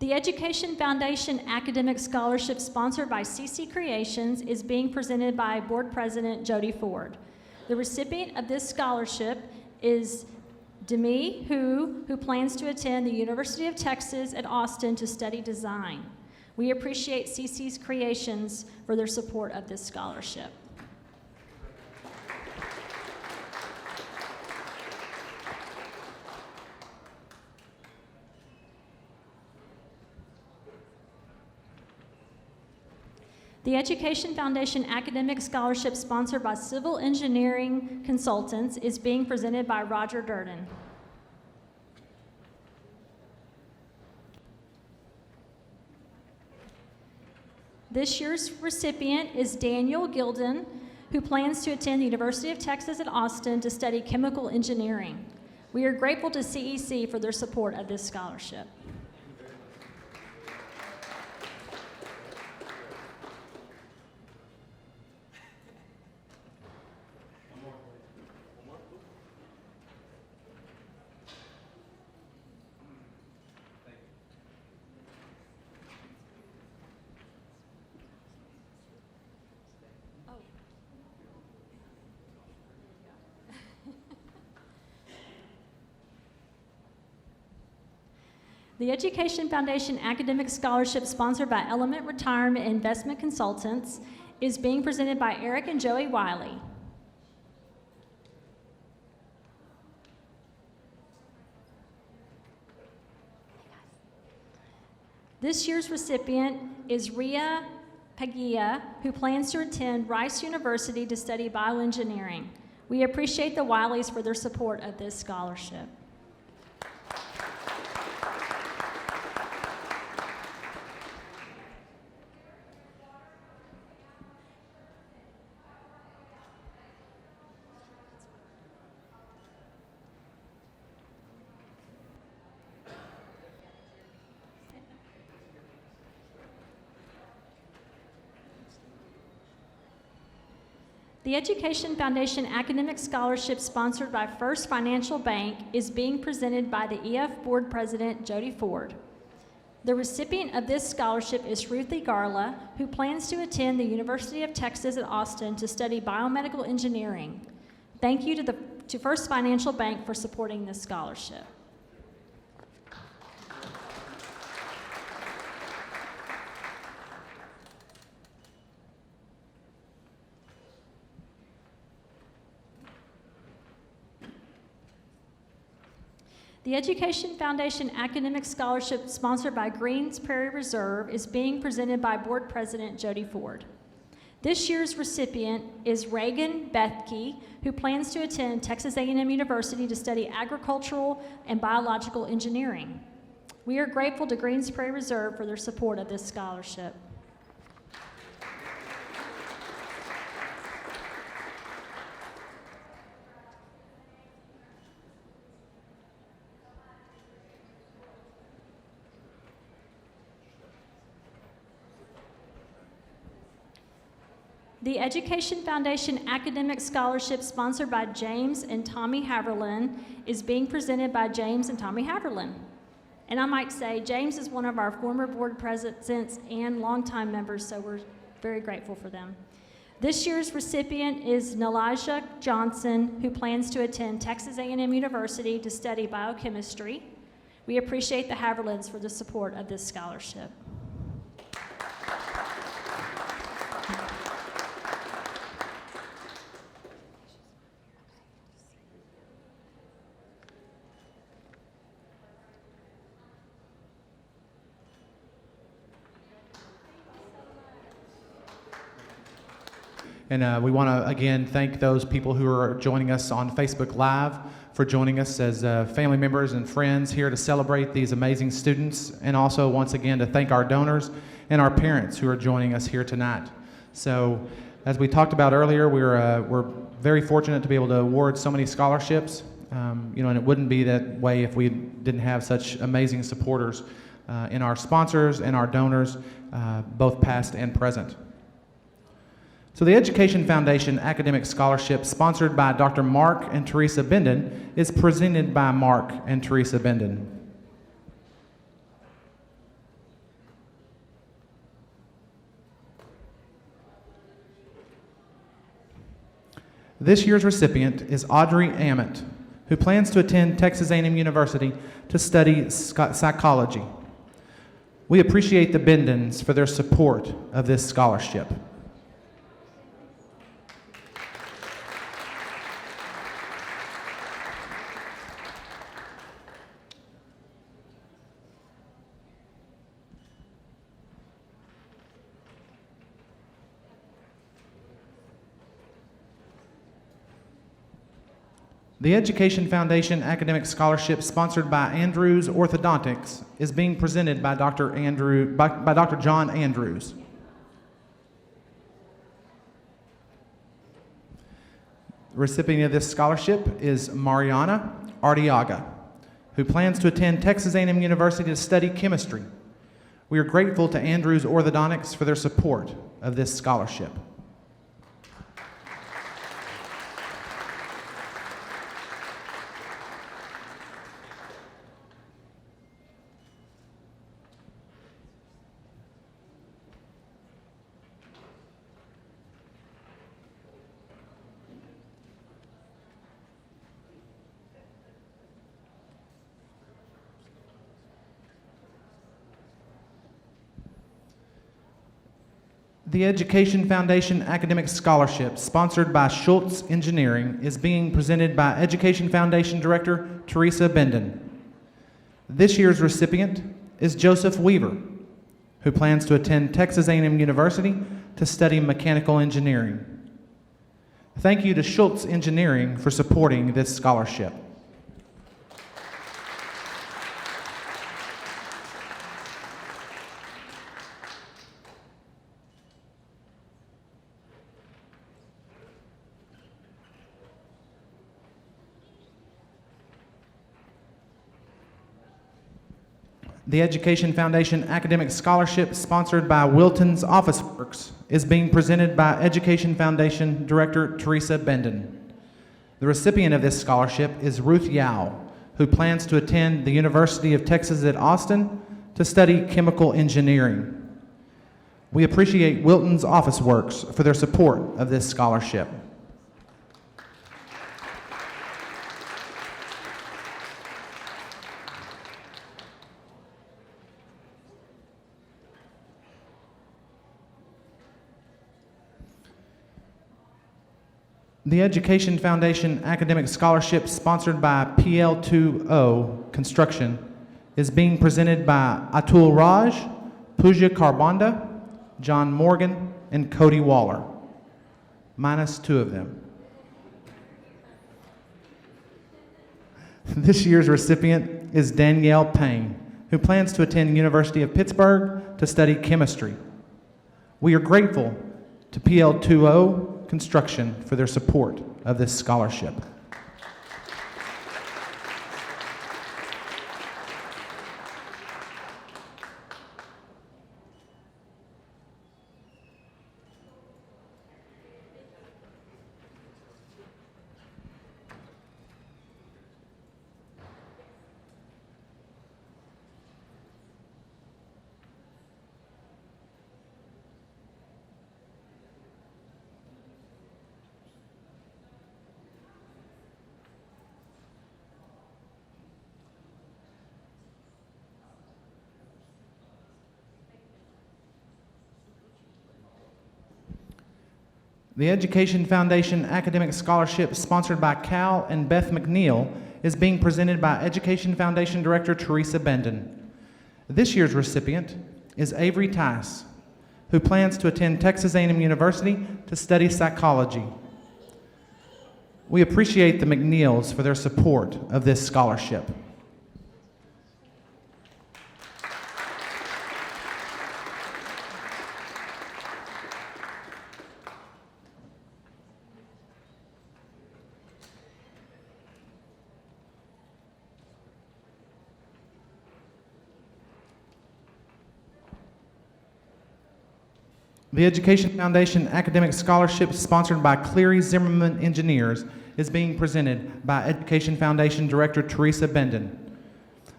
The Education Foundation Academic Scholarship sponsored by CC Creations is being presented by Board President Jody Ford. The recipient of this scholarship is Demi Hu, who plans to attend the University of Texas at Austin to study design. We appreciate CC's Creations for their support of this scholarship. The Education Foundation Academic Scholarship sponsored by Civil Engineering Consultants is being presented by Roger Durden. This year's recipient is Daniel Gilden, who plans to attend the University of Texas at Austin to study chemical engineering. We are grateful to CEC for their support of this scholarship. The Education Foundation Academic Scholarship sponsored by Element Retirement Investment Consultants is being presented by Eric and Joey Wiley. This year's recipient is Ria Pagia, who plans to attend Rice University to study bioengineering. We appreciate the Wileys for their support of this scholarship. The Education Foundation Academic Scholarship sponsored by First Financial Bank is being presented by the EF Board President Jody Ford. The recipient of this scholarship is Ruthie Garla, who plans to attend the University of Texas at Austin to study biomedical engineering. Thank you to First Financial Bank for supporting this scholarship. The Education Foundation Academic Scholarship sponsored by Greens Prairie Reserve is being presented by Board President Jody Ford. This year's recipient is Reagan Bethke, who plans to attend Texas A&M University to study agricultural and biological engineering. We are grateful to Greens Prairie Reserve for their support of this scholarship. The Education Foundation Academic Scholarship sponsored by James and Tommy Haverlin is being presented by James and Tommy Haverlin. And I might say, James is one of our former board presidents and longtime members, so we're very grateful for them. This year's recipient is Nelijah Johnson, who plans to attend Texas A&M University to study biochemistry. We appreciate the Haverlins for the support of this scholarship. And we want to, again, thank those people who are joining us on Facebook Live for for joining us as family members and friends here to celebrate these amazing students, and also once again to thank our donors and our parents who are joining us here tonight. So, as we talked about earlier, we're very fortunate to be able to award so many scholarships. And it wouldn't be that way if we didn't have such amazing supporters in our sponsors and our donors, both past and present. So the Education Foundation Academic Scholarship, sponsored by Dr. Mark and Teresa Benden, is presented by Mark and Teresa Benden. This year's recipient is Audrey Ammett, who plans to attend Texas A&M University to study psychology. We appreciate the Bendens for their support of this scholarship. The Education Foundation Academic Scholarship, sponsored by Andrews Orthodontics, is being presented by Dr. John Andrews. The recipient of this scholarship is Mariana Artiaga, who plans to attend Texas A&M University to study chemistry. We are grateful to Andrews Orthodontics for their support of this scholarship. The Education Foundation Academic Scholarship, sponsored by Schultz Engineering, is being presented by Education Foundation Director Teresa Benden. This year's recipient is Joseph Weaver, who plans to attend Texas A&M University to study mechanical engineering. Thank you to Schultz Engineering for supporting this scholarship. The Education Foundation Academic Scholarship, sponsored by Wilton's Office Works, is being presented by Education Foundation Director Teresa Benden. The recipient of this scholarship is Ruth Yao, who plans to attend the University of Texas at Austin to study chemical engineering. We appreciate Wilton's Office Works for their support of this scholarship. The Education Foundation Academic Scholarship, sponsored by PL2O Construction, is being presented by Atul Raj, Pooja Karbanda, John Morgan, and Cody Waller, minus 2 of them. This year's recipient is Danielle Payne, who plans to attend University of Pittsburgh to study chemistry. We are grateful to PL2O Construction for their support of this scholarship. The Education Foundation Academic Scholarship, sponsored by Cal and Beth McNeil, is being presented by Education Foundation Director Teresa Benden. This year's recipient is Avery Tice, who plans to attend Texas A&M University to study psychology. We appreciate the McNeils for their support of this scholarship. The Education Foundation Academic Scholarship, sponsored by Cleary Zimmerman Engineers, is being presented by Education Foundation Director Teresa Benden.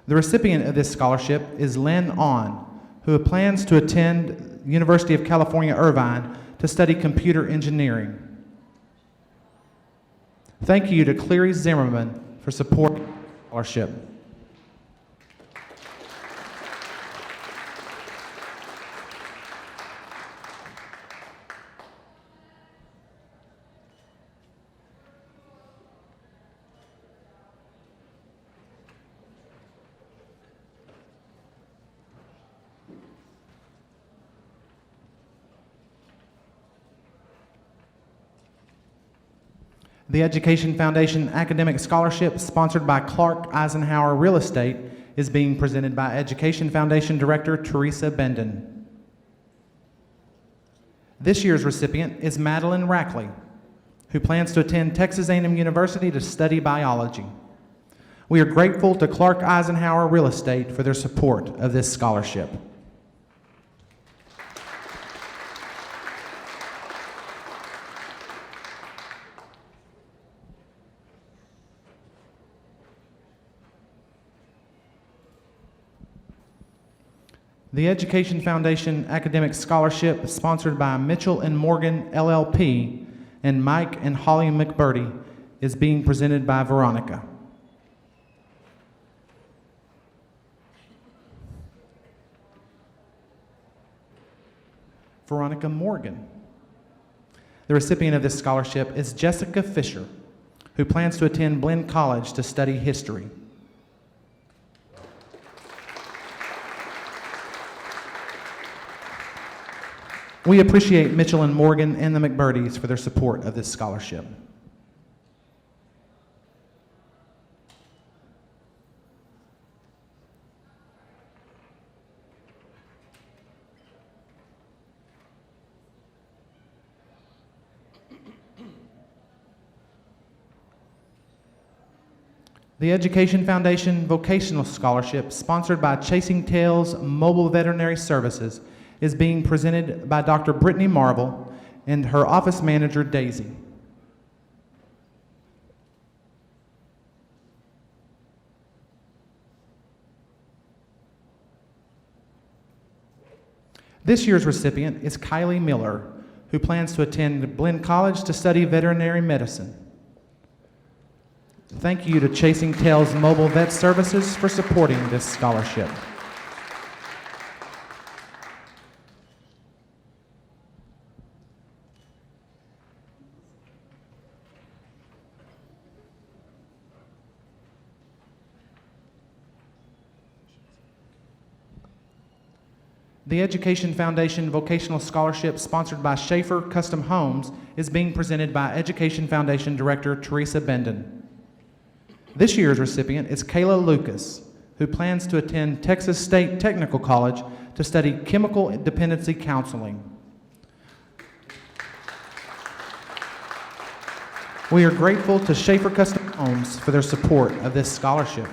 The recipient of this scholarship is Lynn On, who plans to attend University of California, Irvine to study computer engineering. Thank you to Cleary Zimmerman for supporting the scholarship. The Education Foundation Academic Scholarship, sponsored by Clark Eisenhower Real Estate, is being presented by Education Foundation Director Teresa Benden. This year's recipient is Madeline Rackley, who plans to attend Texas A&M University to study biology. We are grateful to Clark Eisenhower Real Estate for their support of this scholarship. The Education Foundation Academic Scholarship, sponsored by Mitchell and Morgan LLP and Mike and Holly McBurdy, is being presented by Veronica. Veronica Morgan. The recipient of this scholarship is Jessica Fisher, who plans to attend Blinn College to study history. We appreciate Mitchell and Morgan and the McBurdys for their support of this scholarship. The Education Foundation Vocational Scholarship, sponsored by Chasing Tails Mobile Veterinary Services, is being presented by Dr. Brittany Marvel and her office manager, Daisy. This year's recipient is Kylie Miller, who plans to attend Blinn College to study veterinary medicine. Thank you to Chasing Tails Mobile Vet Services for supporting this scholarship. The Education Foundation Vocational Scholarship, sponsored by Schaefer Custom Homes, is being presented by Education Foundation Director Teresa Benden. This year's recipient is Kayla Lucas, who plans to attend Texas State Technical College to study chemical dependency counseling. We are grateful to Schaefer Custom Homes for their support of this scholarship.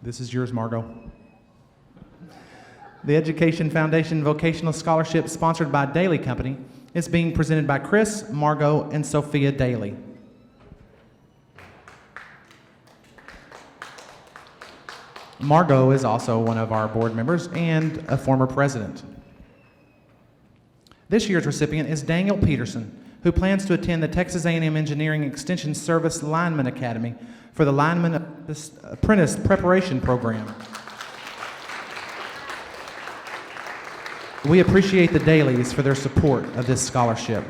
This is yours, Margot. The Education Foundation Vocational Scholarship, sponsored by Daly Company, is being presented by Chris, Margot, and Sophia Daly. Margot is also one of our board members and a former president. This year's recipient is Daniel Peterson, who plans to attend the Texas A&M Engineering Extension Service Lineman Academy for the Lineman Apprentice Preparation Program. We appreciate the Dalys for their support of this scholarship.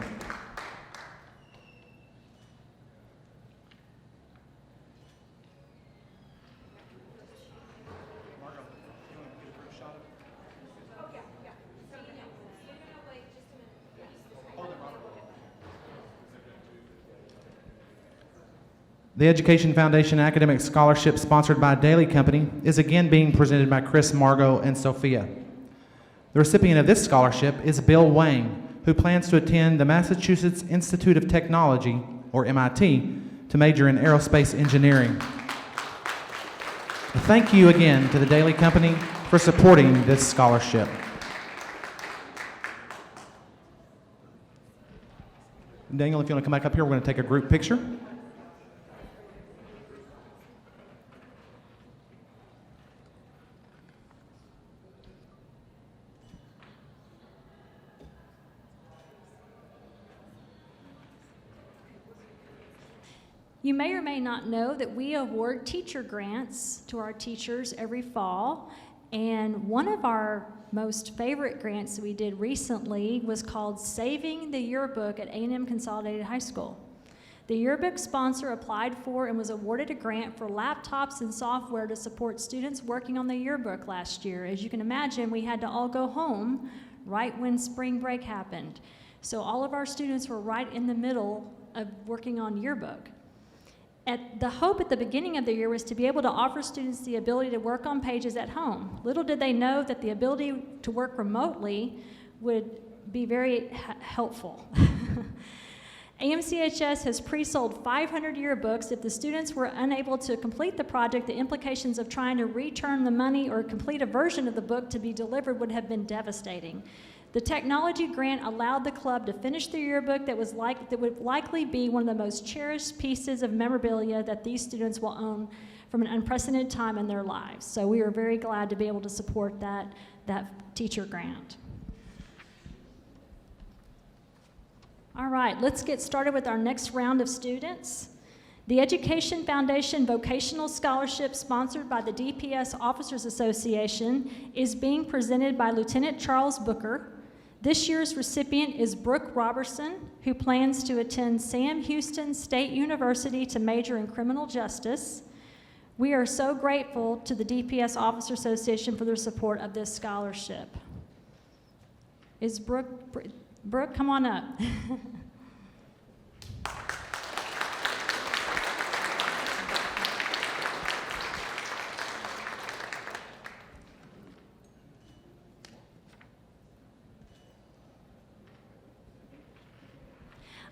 The Education Foundation Academic Scholarship, sponsored by Daily Company, is again being presented by Chris, Margot, and Sophia. The recipient of this scholarship is Bill Wang, who plans to attend the Massachusetts Institute of Technology, or MIT, to major in aerospace engineering. Thank you again to the Daily Company for supporting this scholarship. Daniel, if you want to come back up here, we're going to take a group picture. You may or may not know that we award teacher grants to our teachers every fall, and one of our most favorite grants that we did recently was called Saving the Yearbook at A&M Consolidated High School. The yearbook sponsor applied for and was awarded a grant for laptops and software to support students working on the yearbook last year. As you can imagine, we had to all go home right when spring break happened. So all of our students were right in the middle of working on yearbook. The hope at the beginning of the year was to be able to offer students the ability to work on pages at home. Little did they know that the ability to work remotely would be very helpful. AMCHS has pre-sold 500 yearbooks. If the students were unable to complete the project, the implications of trying to return the money or complete a version of the book to be delivered would have been devastating. The technology grant allowed the club to finish the yearbook that would likely be one of the most cherished pieces of memorabilia that these students will own from an unprecedented time in their lives. So we are very glad to be able to support that teacher grant. All right, let's get started with our next round of students. The Education Foundation Vocational Scholarship, sponsored by the DPS Officers Association, is being presented by Lieutenant Charles Booker. This year's recipient is Brooke Robertson, who plans to attend Sam Houston State University to major in criminal justice. We are so grateful to the DPS Officer Association for their support of this scholarship. Is Brooke, come on up.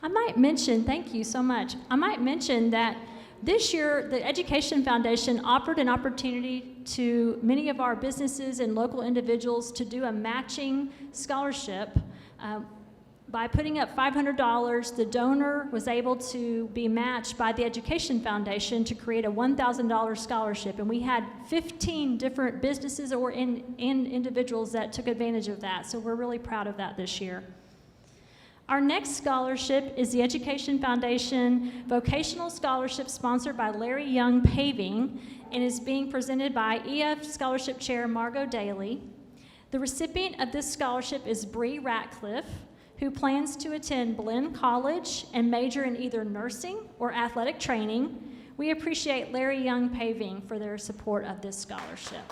I might mention, thank you so much. I might mention that this year, the Education Foundation offered an opportunity to many of our businesses and local individuals to do a matching scholarship. By putting up $500, the donor was able to be matched by the Education Foundation to create a $1,000 scholarship. And we had 15 different businesses or individuals that took advantage of that. So we're really proud of that this year. Our next scholarship is the Education Foundation Vocational Scholarship, sponsored by Larry Young Paving, and is being presented by EF Scholarship Chair Margot Daly. The recipient of this scholarship is Bree Ratcliffe, who plans to attend Blinn College and major in either nursing or athletic training. We appreciate Larry Young Paving for their support of this scholarship.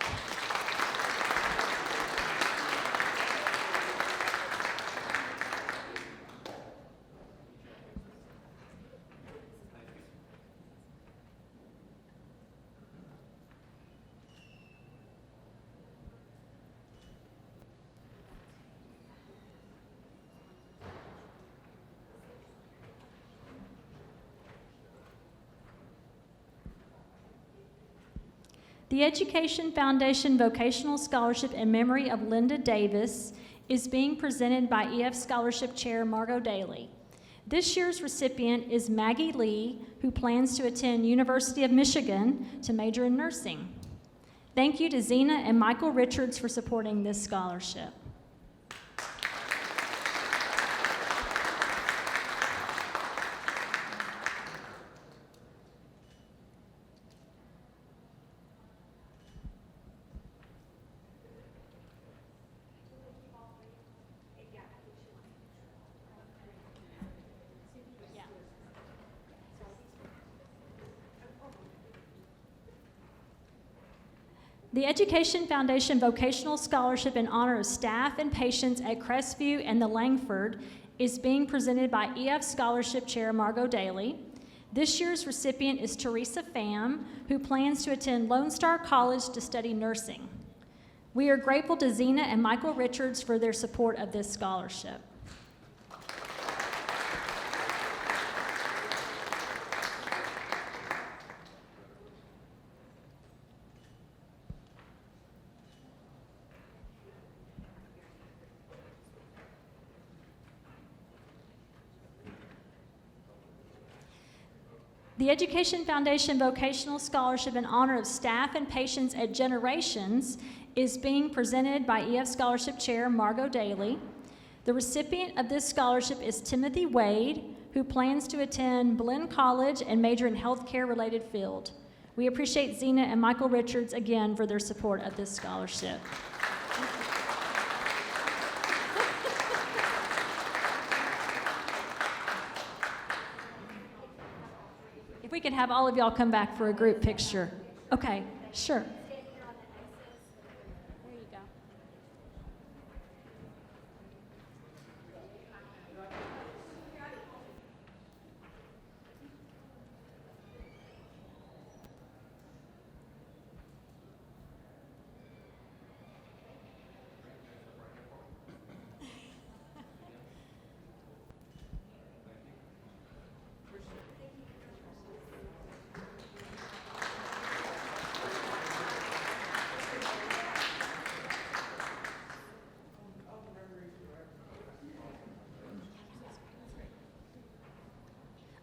The Education Foundation Vocational Scholarship in memory of Linda Davis is being presented by EF Scholarship Chair Margot Daly. This year's recipient is Maggie Lee, who plans to attend University of Michigan to major in nursing. Thank you to Zena and Michael Richards for supporting this scholarship. The Education Foundation Vocational Scholarship in honor of staff and patients at Crestview and the Langford is being presented by EF Scholarship Chair Margot Daly. This year's recipient is Teresa Pham, who plans to attend Lone Star College to study nursing. We are grateful to Zena and Michael Richards for their support of this scholarship. The Education Foundation Vocational Scholarship in honor of staff and patients at Generations is being presented by EF Scholarship Chair Margot Daly. The recipient of this scholarship is Timothy Wade, who plans to attend Blinn College and major in healthcare-related field. We appreciate Zena and Michael Richards again for their support of this scholarship. If we could have all of y'all come back for a group picture. Okay, sure. There you go.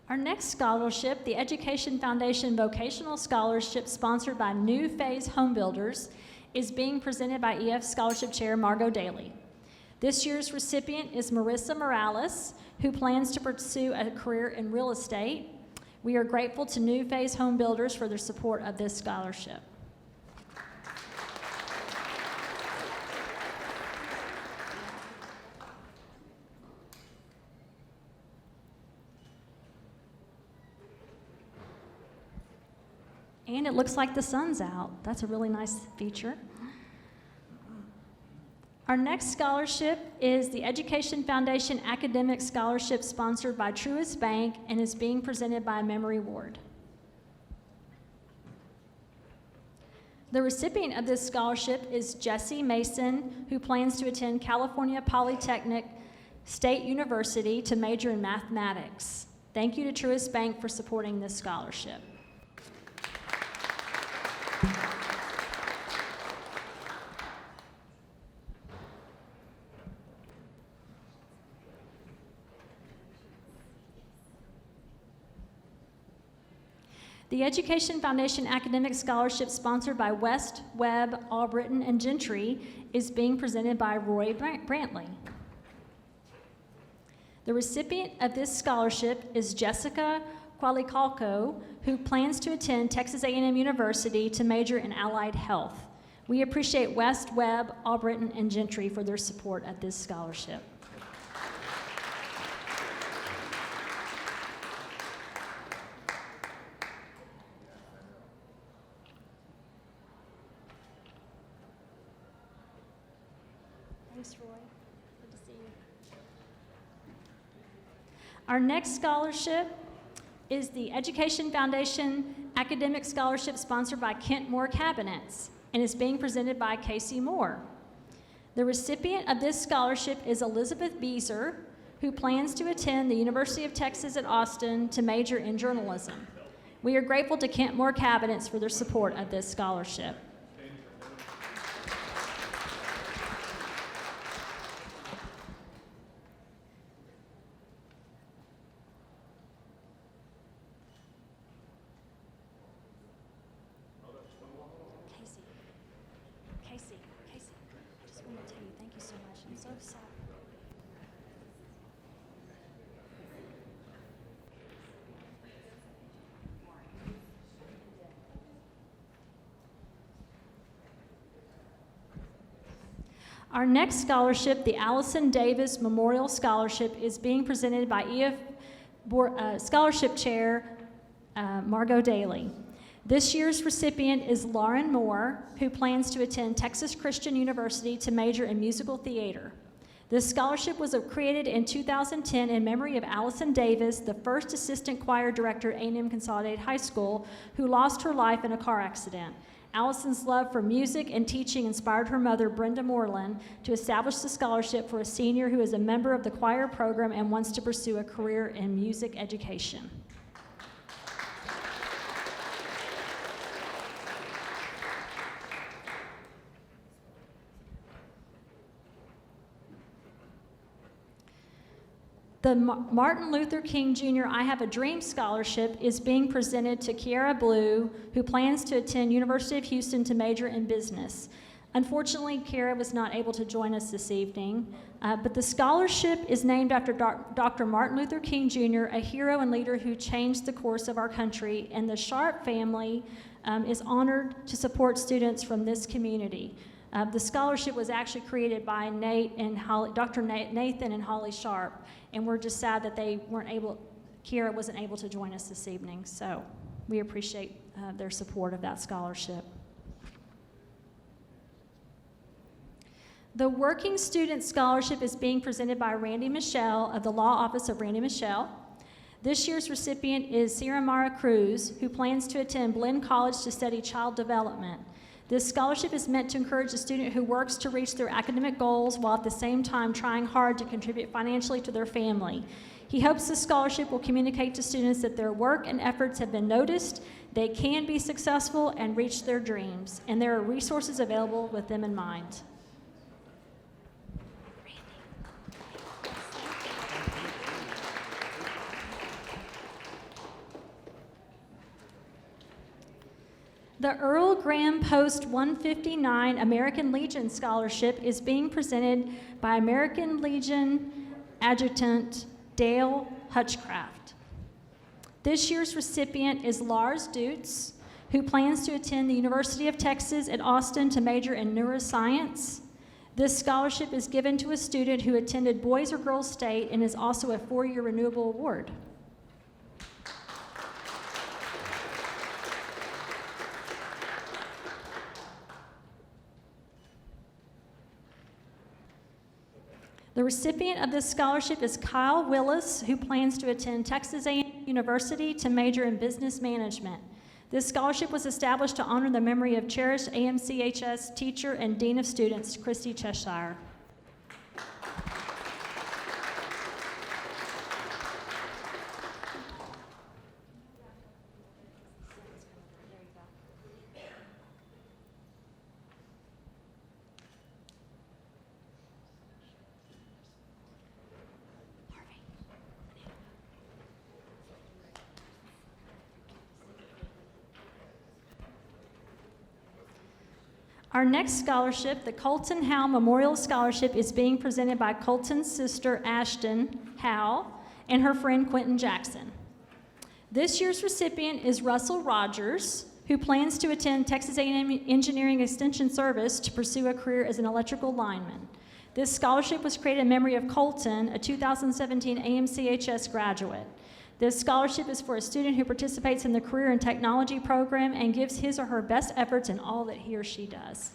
Our next scholarship, the Education Foundation Vocational Scholarship, sponsored by New Phase Homebuilders, is being presented by EF Scholarship Chair Margot Daly. This year's recipient is Marissa Morales, who plans to pursue a career in real estate. We are grateful to New Phase Homebuilders for their support of this scholarship. And it looks like the sun's out. That's a really nice feature. Our next scholarship is the Education Foundation Academic Scholarship, sponsored by Truist Bank and is being presented by Memory Ward. The recipient of this scholarship is Jesse Mason, who plans to attend California Polytechnic State University to major in mathematics. Thank you to Truist Bank for supporting this scholarship. The Education Foundation Academic Scholarship, sponsored by West, Webb, Albritton, and Gentry, is being presented by Roy Brantley. The recipient of this scholarship is Jessica Qualicalco, who plans to attend Texas A&M University to major in allied health. We appreciate West, Webb, Albritton, and Gentry for their support of this scholarship. Thanks, Roy. Good to see you. Our next scholarship is the Education Foundation Academic Scholarship, sponsored by Kent Moore Cabinets, and is being presented by Casey Moore. The recipient of this scholarship is Elizabeth Beazer, who plans to attend the University of Texas at Austin to major in journalism. We are grateful to Kent Moore Cabinets for their support of this scholarship. Our next scholarship, the Allison Davis Memorial Scholarship, is being presented by EF Scholarship Chair Margot Daly. This year's recipient is Lauren Moore, who plans to attend Texas Christian University to major in musical theater. This scholarship was created in 2010 in memory of Allison Davis, the first assistant choir director at A&M Consolidated High School, who lost her life in a car accident. Allison's love for music and teaching inspired her mother, Brenda Moreland, to establish the scholarship for a senior who is a member of the choir program and wants to pursue a career in music education. The Martin Luther King Jr. I Have a Dream Scholarship is being presented to Kiara Blue, who plans to attend University of Houston to major in business. Unfortunately, Kiara was not able to join us this evening, but the scholarship is named after Dr. Martin Luther King Jr., a hero and leader who changed the course of our country, and the Sharp family is honored to support students from this community. The scholarship was actually created by Dr. Nathan and Holly Sharp, and we're just sad that Kiara wasn't able to join us this evening, so we appreciate their support of that scholarship. The Working Student Scholarship is being presented by Randy Michelle of the Law Office of Randy Michelle. This year's recipient is Sierra Mara Cruz, who plans to attend Blinn College to study child development. This scholarship is meant to encourage a student who works to reach their academic goals while at the same time trying hard to contribute financially to their family. He hopes the scholarship will communicate to students that their work and efforts have been noticed, they can be successful and reach their dreams, and there are resources available with them in mind. The Earl Graham Post 159 American Legion Scholarship is being presented by American Legion Adjutant Dale Hutchcraft. This year's recipient is Lars Dutz, who plans to attend the University of Texas at Austin to major in neuroscience. This scholarship is given to a student who attended Boys or Girls State and is also a 4-year renewable award. The recipient of this scholarship is Kyle Willis, who plans to attend Texas A&M University to major in business management. This scholarship was established to honor the memory of cherished AMCHS teacher and dean of students, Christy Cheshire. Our next scholarship, the Colton Howe Memorial Scholarship, is being presented by Colton's sister, Ashton Howe, and her friend, Quentin Jackson. This year's recipient is Russell Rogers, who plans to attend Texas A&M Engineering Extension Service to pursue a career as an electrical lineman. This scholarship was created in memory of Colton, a 2017 AMCHS graduate. This scholarship is for a student who participates in the Career and Technology program and gives his or her best efforts in all that he or she does.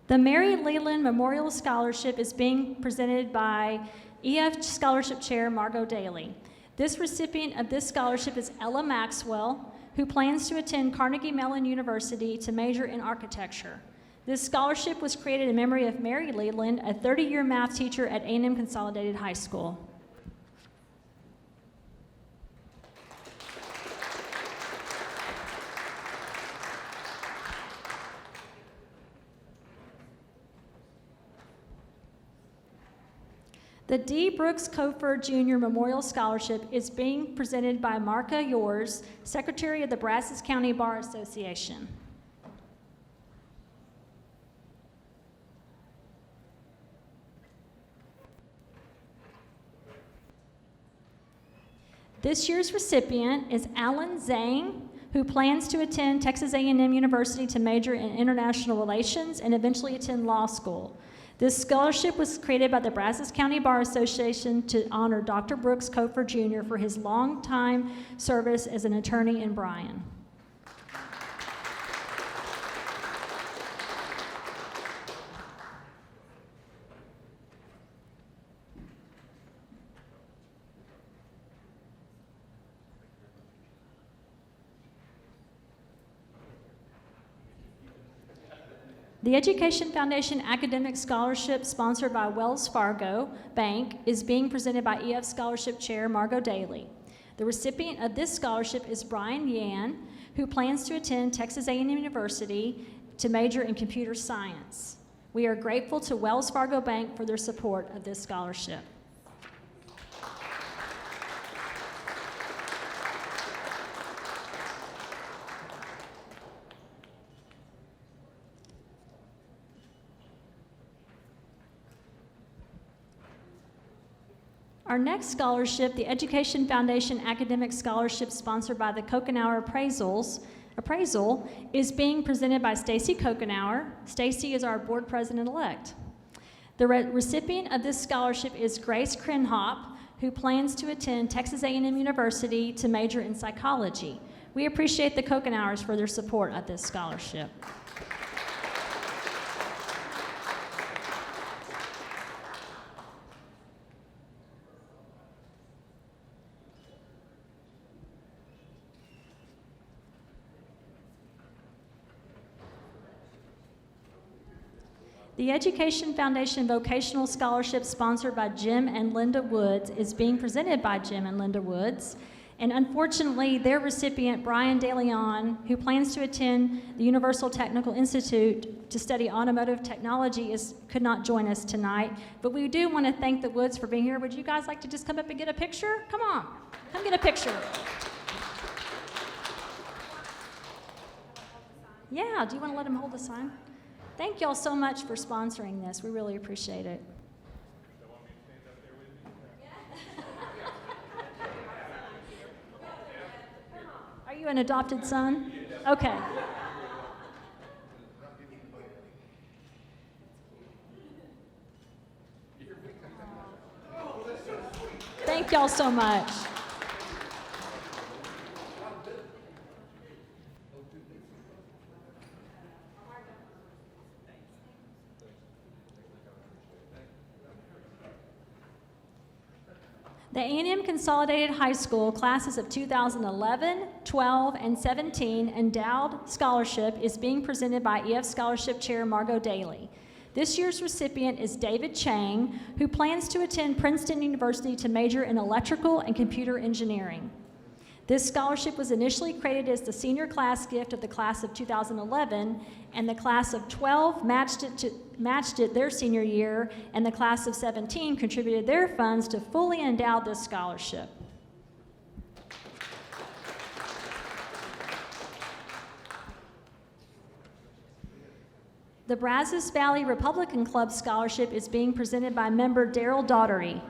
The Mary Leland Memorial Scholarship is being presented by EF Scholarship Chair Margot Daly. This recipient of this scholarship is Ella Maxwell, who plans to attend Carnegie Mellon University to major in architecture. This scholarship was created in memory of Mary Leland, a 30-year math teacher at A&M Consolidated High School. The D. Brooks Cofer Jr. Memorial Scholarship is being presented by Marka Yours, Secretary of the Brazos County Bar Association. This year's recipient is Alan Zhang, who plans to attend Texas A&M University to major in international relations and eventually attend law school. This scholarship was created by the Brazos County Bar Association to honor Dr. Brooks Kofer Jr. for his long-time service as an attorney in Bryan. The Education Foundation Academic Scholarship, sponsored by Wells Fargo Bank, is being presented by EF Scholarship Chair Margot Daly. The recipient of this scholarship is Brian Yan, who plans to attend Texas A&M University to major in computer science. We are grateful to Wells Fargo Bank for their support of this scholarship. Our next scholarship, the Education Foundation Academic Scholarship, sponsored by the Kokenauer Appraisal, is being presented by Stacy Kokenauer. Stacy is our board president-elect. The recipient of this scholarship is Grace Krenhop, who plans to attend Texas A&M University to major in psychology. We appreciate the Kokenauers for their support of this scholarship. The Education Foundation Vocational Scholarship, sponsored by Jim and Linda Woods, is being presented by Jim and Linda Woods. And unfortunately, their recipient, Brian DeLeon, who plans to attend the Universal Technical Institute to study automotive technology, could not join us tonight. But we do want to thank the Woods for being here. Would you guys like to just come up and get a picture? Come on, come get a picture. Yeah, do you want to let him hold the sign? Thank y'all so much for sponsoring this. We really appreciate it. Are you an adopted son? Okay. Thank y'all so much. The A&M Consolidated High School classes of 2011, 12, and 17 Endowed Scholarship is being presented by EF Scholarship Chair Margot Daly. This year's recipient is David Chang, who plans to attend Princeton University to major in electrical and computer engineering. This scholarship was initially created as the senior class gift of the class of 2011, and the class of 12 matched it their senior year, and the class of 17 contributed their funds to fully endow this scholarship. The Brazos Valley Republican Club Scholarship is being presented by member Daryl Daughtery.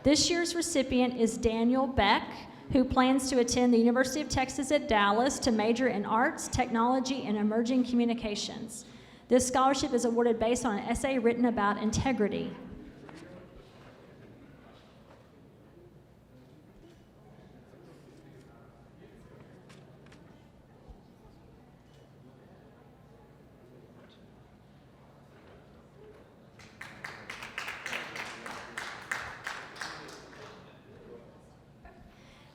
This year's recipient is Daniel Beck, who plans to attend the University of Texas at Dallas to major in arts, technology, and emerging communications. This scholarship is awarded based on an essay written about integrity.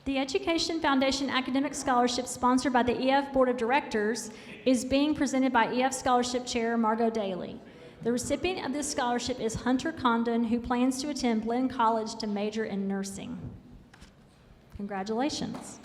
The Education Foundation Academic Scholarship, sponsored by the EF Board of Directors, is being presented by EF Scholarship Chair Margot Daly. The recipient of this scholarship is Hunter Condon, who plans to attend Blinn College to major in nursing. Congratulations.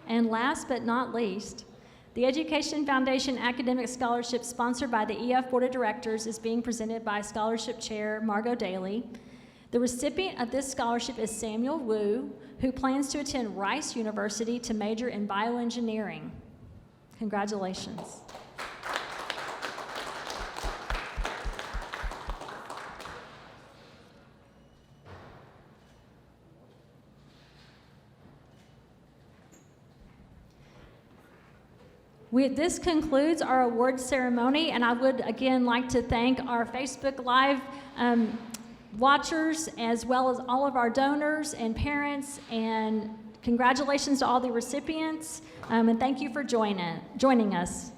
And last but not least, The Education Foundation Academic Scholarship sponsored by the EF Board of Directors is being presented by Scholarship Chair Margot Daly. The recipient of this scholarship is Samuel Wu, who plans to attend Rice University to major in bioengineering. Congratulations. This concludes our award ceremony, and I would again like to thank our Facebook Live watchers, as well as all of our donors and parents, and congratulations to all the recipients, and thank you for joining us.